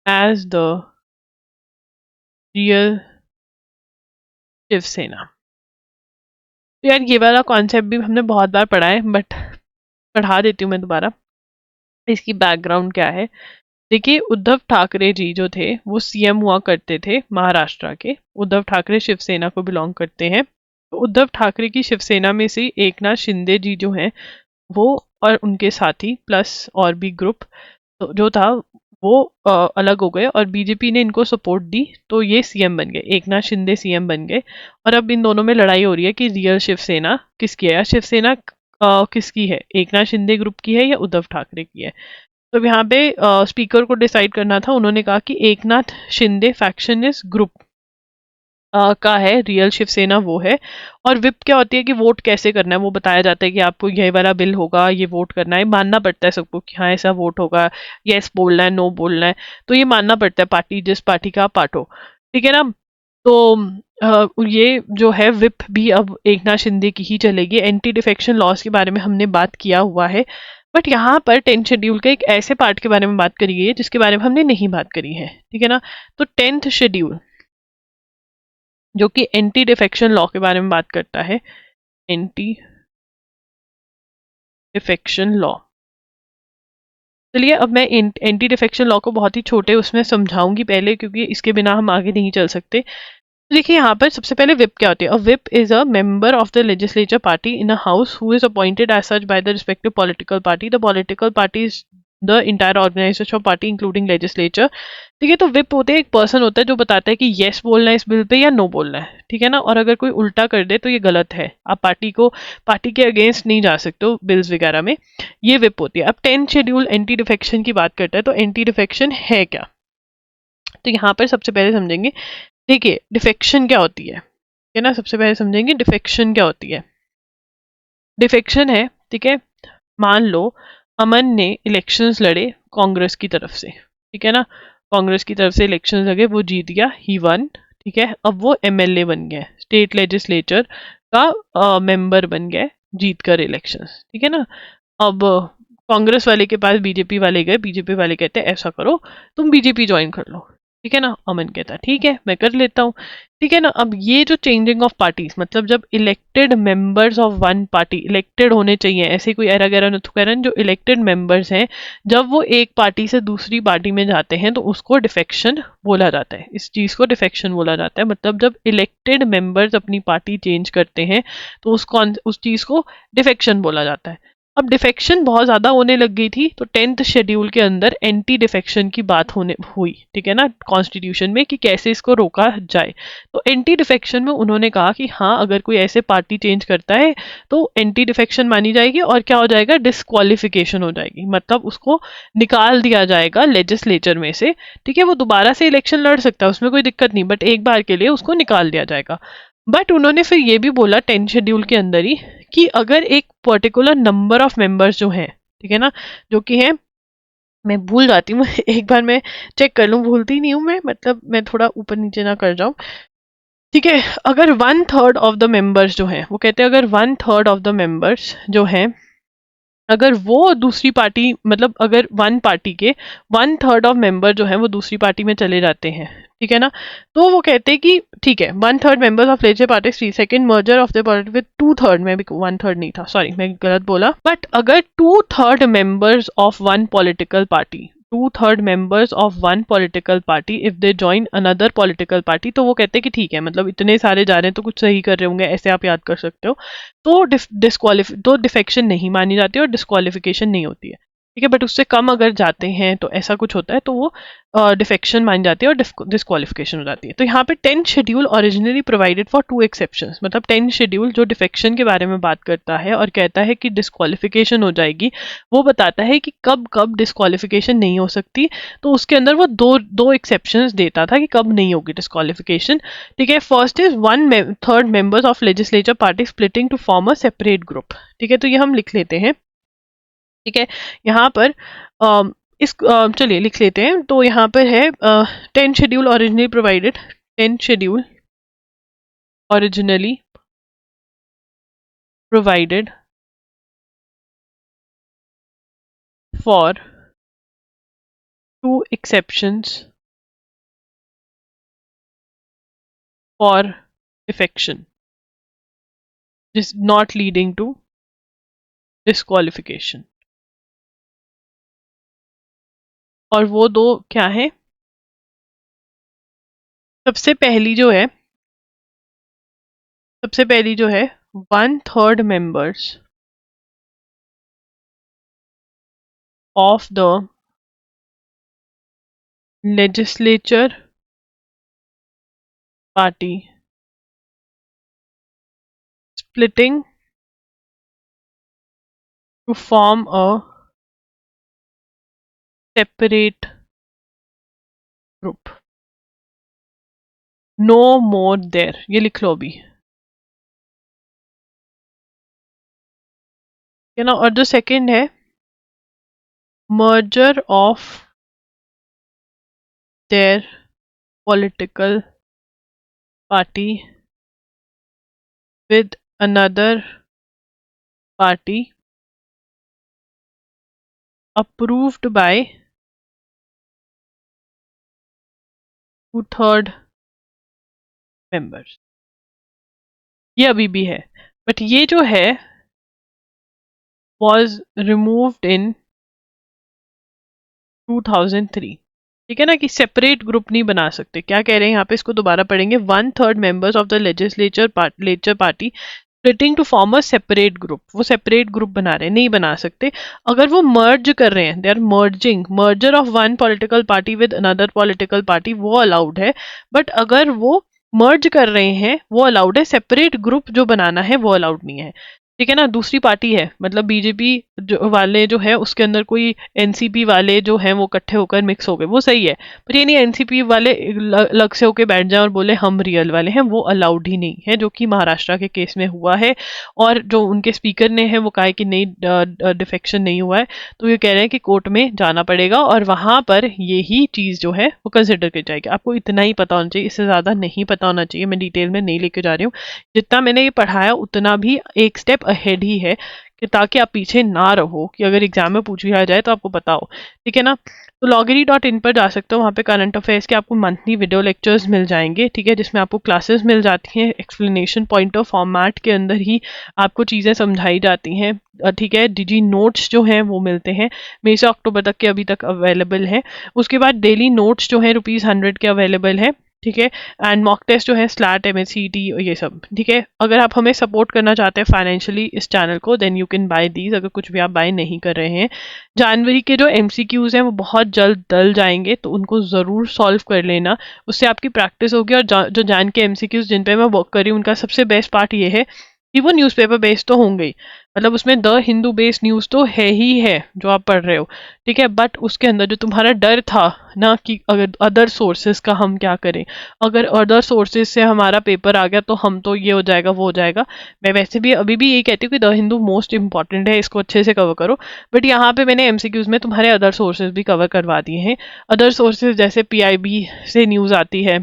as the real Shiv Sena. तो यार ये वाला कॉन्सेप्ट भी हमने बहुत बार पढ़ा है बट पढ़ा देती हूँ मैं दोबारा, इसकी बैकग्राउंड क्या है। देखिए उद्धव ठाकरे जी जो थे वो CM हुआ करते थे महाराष्ट्र के, उद्धव ठाकरे शिवसेना को बिलोंग करते हैं। तो उद्धव ठाकरे की शिवसेना में से एकनाथ शिंदे जी जो हैं वो और उनके साथी प्लस और भी ग्रुप तो जो था वो अलग हो गए, और बीजेपी ने इनको सपोर्ट दी तो ये CM बन गए, एकनाथ शिंदे CM बन गए। और अब इन दोनों में लड़ाई हो रही है कि रियल शिवसेना किसकी है, या शिवसेना किसकी है, एकनाथ शिंदे ग्रुप की है या उद्धव ठाकरे की है। तो यहाँ पे स्पीकर को डिसाइड करना था, उन्होंने कहा कि एकनाथ शिंदे फैक्शनिस्ट ग्रुप का है, रियल शिवसेना वो है। और विप क्या होती है कि वोट कैसे करना है वो बताया जाता है कि आपको यह वाला बिल होगा ये वोट करना है, मानना पड़ता है सबको कि हाँ ऐसा वोट होगा, यस बोलना है नो बोलना है, तो ये मानना पड़ता है पार्टी जिस पार्टी का आप पार्ट हो, ठीक है ना। तो ये जो है विप भी अब एकनाथ शिंदे की ही चलेगी। एंटी डिफेक्शन लॉज के बारे में हमने बात किया हुआ है, बट यहाँ पर 10th शेड्यूल के एक ऐसे पार्ट के बारे में बात करी गई है जिसके बारे में हमने नहीं बात करी है, ठीक है ना। तो 10th शेड्यूल जो कि एंटी डिफेक्शन लॉ के बारे में बात करता है, एंटी डिफेक्शन लॉ। चलिए अब मैं एंटी डिफेक्शन लॉ को बहुत ही छोटे उसमें समझाऊंगी पहले, क्योंकि इसके बिना हम आगे नहीं चल सकते। तो देखिए यहाँ पर सबसे पहले विप क्या होती है। A whip is a member of the legislature party in a house who is appointed as such by the respective political party. The political party is the entire organisation of party including legislature. ठीक है, तो whip होते हैं, एक person होता है जो बताता है कि येस बोलना है इस बिल पे या नो बोलना है, ठीक है ना। और अगर कोई उल्टा कर दे तो ये गलत है, आप पार्टी के अगेंस्ट नहीं जा सकते हो बिल्स वगैरह में। ये विप होती है। अब 10th शेड्यूल एंटी डिफेक्शन की बात करता है, तो एंटी डिफेक्शन है क्या। तो यहाँ पर सबसे पहले समझेंगे, देखिए डिफेक्शन क्या होती है ना। सबसे पहले समझेंगे डिफेक्शन क्या होती है। डिफेक्शन है, ठीक है, मान लो अमन ने इलेक्शंस लड़े कांग्रेस की तरफ से, ठीक है ना। कांग्रेस की तरफ से इलेक्शंस लगे, वो जीत गया, ही वन, ठीक है। अब वो एमएलए बन गया, स्टेट लेजिस्लेचर का मेंबर बन गया जीत कर इलेक्शंस, ठीक है ना। अब कांग्रेस वाले के पास बीजेपी वाले गए, बीजेपी वाले कहते हैं ऐसा करो, तुम बीजेपी ज्वाइन कर लो, ठीक है ना। अमन कहता है ठीक है मैं कर लेता हूँ, ठीक है ना। अब ये जो चेंजिंग ऑफ पार्टीज, मतलब जब elected members of one party elected होने चाहिए, ऐसे कोई एरा गैरा नुथुकरन जो इलेक्टेड मेंबर्स हैं, जब वो एक पार्टी से दूसरी पार्टी में जाते हैं तो उसको डिफेक्शन बोला जाता है। इस चीज को डिफेक्शन बोला जाता है, मतलब जब इलेक्टेड मेंबर्स अपनी पार्टी चेंज करते हैं तो उस चीज को डिफेक्शन बोला जाता है। अब डिफेक्शन बहुत ज्यादा होने लग गई थी, तो 10th शेड्यूल के अंदर एंटी डिफेक्शन की बात होने हुई, ठीक है ना, कॉन्स्टिट्यूशन में, कि कैसे इसको रोका जाए। तो एंटी डिफेक्शन में उन्होंने कहा कि हाँ अगर कोई ऐसे पार्टी चेंज करता है तो एंटी डिफेक्शन मानी जाएगी, और क्या हो जाएगा, डिस्क्वालिफिकेशन हो जाएगी, मतलब उसको निकाल दिया जाएगा लेजिस्लेचर में से, ठीक है। वो दोबारा से इलेक्शन लड़ सकता है, उसमें कोई दिक्कत नहीं, बट एक बार के लिए उसको निकाल दिया जाएगा। बट उन्होंने फिर ये भी बोला 10th शेड्यूल के अंदर ही, कि अगर एक पर्टिकुलर नंबर ऑफ मेंबर्स जो हैं, ठीक है ना, जो कि हैं, मैं भूल जाती हूँ एक बार मैं चेक कर लूँ, भूलती नहीं हूँ मैं, मतलब मैं थोड़ा ऊपर नीचे ना कर जाऊँ, ठीक है। अगर 1/3 ऑफ द मेंबर्स जो हैं, वो कहते हैं अगर 1/3 ऑफ द मेंबर्स जो हैं, अगर वो दूसरी पार्टी, मतलब अगर वन पार्टी के 1/3 ऑफ मेंबर जो है वो दूसरी पार्टी में चले जाते हैं, ठीक है ना, तो वो कहते हैं कि ठीक है 1/3 members of legislature party free second merger of the party with 2/3 में भी 1/3 नहीं था, सॉरी मैं गलत बोला, बट अगर 2/3 members of one political party, 2/3 members of one political party if they join another political party, तो वो कहते हैं कि ठीक है, मतलब इतने सारे जा रहे हैं तो कुछ सही कर रहे होंगे, ऐसे आप याद कर सकते हो। तो डिफेक्शन नहीं मानी जाती और डिस्क्वालिफिकेशन नहीं होती है, ठीक है। बट उससे कम अगर जाते हैं तो ऐसा कुछ होता है, तो वो डिफेक्शन मानी जाती है और डिस्क्वालिफिकेशन हो जाती है। तो यहाँ पे 10th schedule originally provided for 2 exceptions, मतलब 10th शेड्यूल जो डिफेक्शन के बारे में बात करता है और कहता है कि डिस्क्वालिफिकेशन हो जाएगी, वो बताता है कि कब कब डिस्क्वालिफिकेशन नहीं हो सकती। तो उसके अंदर वो दो दो एक्सेप्शंस देता था कि कब नहीं होगी डिस्क्वालिफिकेशन, ठीक है। First is 1/3 members of legislature party splitting to form a separate group, ठीक है। तो ये हम लिख लेते हैं, ठीक है। यहाँ पर चलिए लिख लेते हैं, तो यहाँ पर है 10th schedule originally provided, 10th schedule originally provided for 2 exceptions for defection is not leading to disqualification। और वो दो क्या है, सबसे पहली जो है, सबसे पहली जो है 1/3 members of the legislature party splitting to form a separate group, no more there, ये लिख लो अभी, है ना। और जो सेकंड है merger of their political party with another party approved by 2/3 members। ये अभी भी है, बट ये जो है was removed in 2003। ठीक है ना, कि सेपरेट ग्रुप नहीं बना सकते। क्या कह रहे हैं यहाँ पे, इसको दोबारा पढ़ेंगे। 1/3 members of the legislature party splitting to form a separate group. वो सेपरेट ग्रुप बना रहे हैं, नहीं बना सकते। अगर वो मर्ज कर रहे हैं, they are merging, merger of one political party with another political party, वो अलाउड है। बट अगर वो मर्ज कर रहे हैं वो अलाउड है, सेपरेट ग्रुप जो बनाना है वो अलाउड नहीं है। ठीक है ना, दूसरी पार्टी है, मतलब बीजेपी जो वाले जो है उसके अंदर कोई एनसीपी वाले जो हैं वो इकट्ठे होकर मिक्स हो गए, वो सही है। पर ये नहीं एनसीपी वाले अलग से होके बैठ जाएं और बोले हम रियल वाले हैं, वो अलाउड ही नहीं है, जो कि महाराष्ट्र के केस में हुआ है। और जो उनके स्पीकर ने है वो कहा है कि नहीं, डिफेक्शन नहीं हुआ है, तो ये कह रहे हैं कि कोर्ट में जाना पड़ेगा और वहां पर यही चीज जो है वो कंसिडर की जाएगी। आपको इतना ही पता होना चाहिए, इससे ज्यादा नहीं पता होना चाहिए। मैं डिटेल में नहीं लेके जा रही हूँ, जितना मैंने ये पढ़ाया उतना भी एक स्टेप अहेड ही है, कि ताकि आप पीछे ना रहो, कि अगर एग्जाम में पूछ लिया जाए तो आपको पता हो। ठीक है ना, तो loggery.in पर जा सकते हो, वहाँ पे करंट अफेयर्स के आपको मंथली वीडियो लेक्चर्स मिल जाएंगे। ठीक है, जिसमें आपको क्लासेस मिल जाती हैं, एक्सप्लेनेशन पॉइंटर फॉर्मेट के अंदर ही आपको चीज़ें समझाई जाती हैं। ठीक है, डिजी नोट्स जो हैं वो मिलते हैं, मई से अक्टूबर तक के अभी तक अवेलेबल हैं। उसके बाद डेली नोट्स जो है ₹100 के अवेलेबल है। ठीक है, एंड मॉक टेस्ट जो है स्लैट MHCT ये सब। ठीक है, अगर आप हमें सपोर्ट करना चाहते हैं फाइनेंशियली इस चैनल को, then you can buy these, अगर कुछ भी आप बाय नहीं कर रहे हैं। जनवरी के जो MCQs हैं वो बहुत जल्द डल जाएंगे, तो उनको ज़रूर सॉल्व कर लेना, उससे आपकी प्रैक्टिस होगी। और जो जान के MCQs जिन पे मैं वर्क कर रही हूँ, उनका सबसे बेस्ट पार्ट ये है कि वो न्यूज़पेपर बेस्ड तो होंगे ही, मतलब उसमें द हिंदू बेस्ड न्यूज़ तो है ही है जो आप पढ़ रहे हो। ठीक है, बट उसके अंदर जो तुम्हारा डर था ना कि अगर अदर सोर्सेज का हम क्या करें, अगर अदर सोर्सेज से हमारा पेपर आ गया तो हम तो ये हो जाएगा वो हो जाएगा। मैं वैसे भी अभी भी यही कहती हूँ कि द हिंदू मोस्ट इंपॉर्टेंट है, इसको अच्छे से कवर करो। बट यहाँ पे मैंने MCQs में तुम्हारे अदर सोर्सेज भी कवर करवा दिए हैं। अदर सोर्सेज जैसे PIB से न्यूज़ आती है,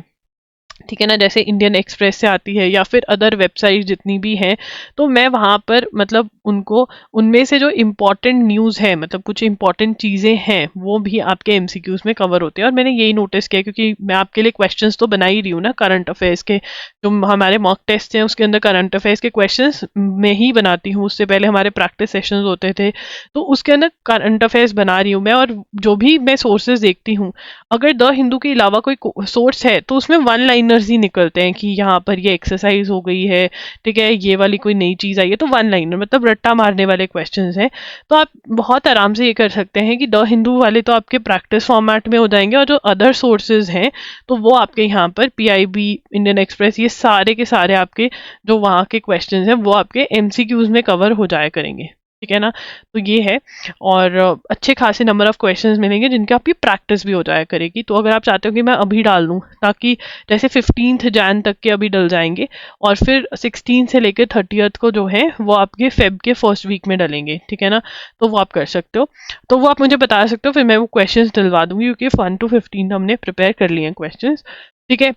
ठीक है ना, जैसे इंडियन एक्सप्रेस से आती है, या फिर अदर वेबसाइट जितनी भी हैं, तो मैं वहाँ पर मतलब उनको, उनमें से जो इम्पॉर्टेंट न्यूज़ है, मतलब कुछ इम्पॉर्टेंट चीज़ें हैं, वो भी आपके MCQs में कवर होते हैं। और मैंने यही नोटिस किया, क्योंकि मैं आपके लिए क्वेश्चंस तो बना ही रही हूँ ना करंट अफेयर्स के, जो हमारे मॉक टेस्ट हैं उसके अंदर करंट अफेयर्स के क्वेश्चंस मैं ही बनाती हूँ। उससे पहले हमारे प्रैक्टिस सेशंस होते थे, तो उसके अंदर करंट अफेयर्स बना रही हूँ मैं। और जो भी मैं सोर्सेज देखती हूँ, अगर द हिंदू के अलावा कोई सोर्स है तो उसमें वन लाइनर्स ही निकलते हैं कि यहाँ पर ये एक्सरसाइज हो गई है, ठीक है, ये वाली कोई नई चीज़ आई है, तो वन लाइनर मतलब रट्टा मारने वाले क्वेश्चंस हैं। तो आप बहुत आराम से ये कर सकते हैं कि द हिंदू वाले तो आपके प्रैक्टिस फॉर्मेट में हो जाएंगे, और जो अदर सोर्सेज हैं तो वो आपके यहाँ पर PIB, इंडियन एक्सप्रेस, ये सारे के सारे आपके जो वहाँ के क्वेश्चंस हैं वो आपके MCQs में कवर हो जाया करेंगे। ठीक है ना, तो ये है। और अच्छे खासे नंबर ऑफ क्वेश्चंस मिलेंगे जिनकी आपकी प्रैक्टिस भी हो जाया करेगी। तो अगर आप चाहते हो कि मैं अभी डाल दूँ, ताकि जैसे 15 जैन तक के अभी डल जाएंगे, और फिर 16 से लेकर 30 को जो है वो आपके फेब के फर्स्ट वीक में डलेंगे। ठीक है ना, तो वो आप कर सकते हो, तो वो आप मुझे बता सकते हो, फिर मैं वो क्वेश्चंस डलवा दूंगी, क्योंकि 1 to 15 हमने प्रिपेयर कर लिए हैं क्वेश्चंस। ठीक है,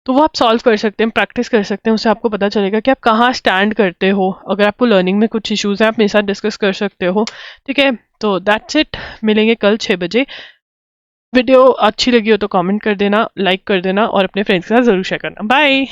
तो वो आप सॉल्व कर सकते हैं, प्रैक्टिस कर सकते हैं, उससे आपको पता चलेगा कि आप कहाँ स्टैंड करते हो। अगर आपको लर्निंग में कुछ इश्यूज हैं, आप मेरे साथ डिस्कस कर सकते हो। ठीक है, तो दैट्स इट, मिलेंगे कल 6 बजे। वीडियो अच्छी लगी हो तो कमेंट कर देना, लाइक कर देना, और अपने फ्रेंड्स के साथ ज़रूर शेयर करना। बाय।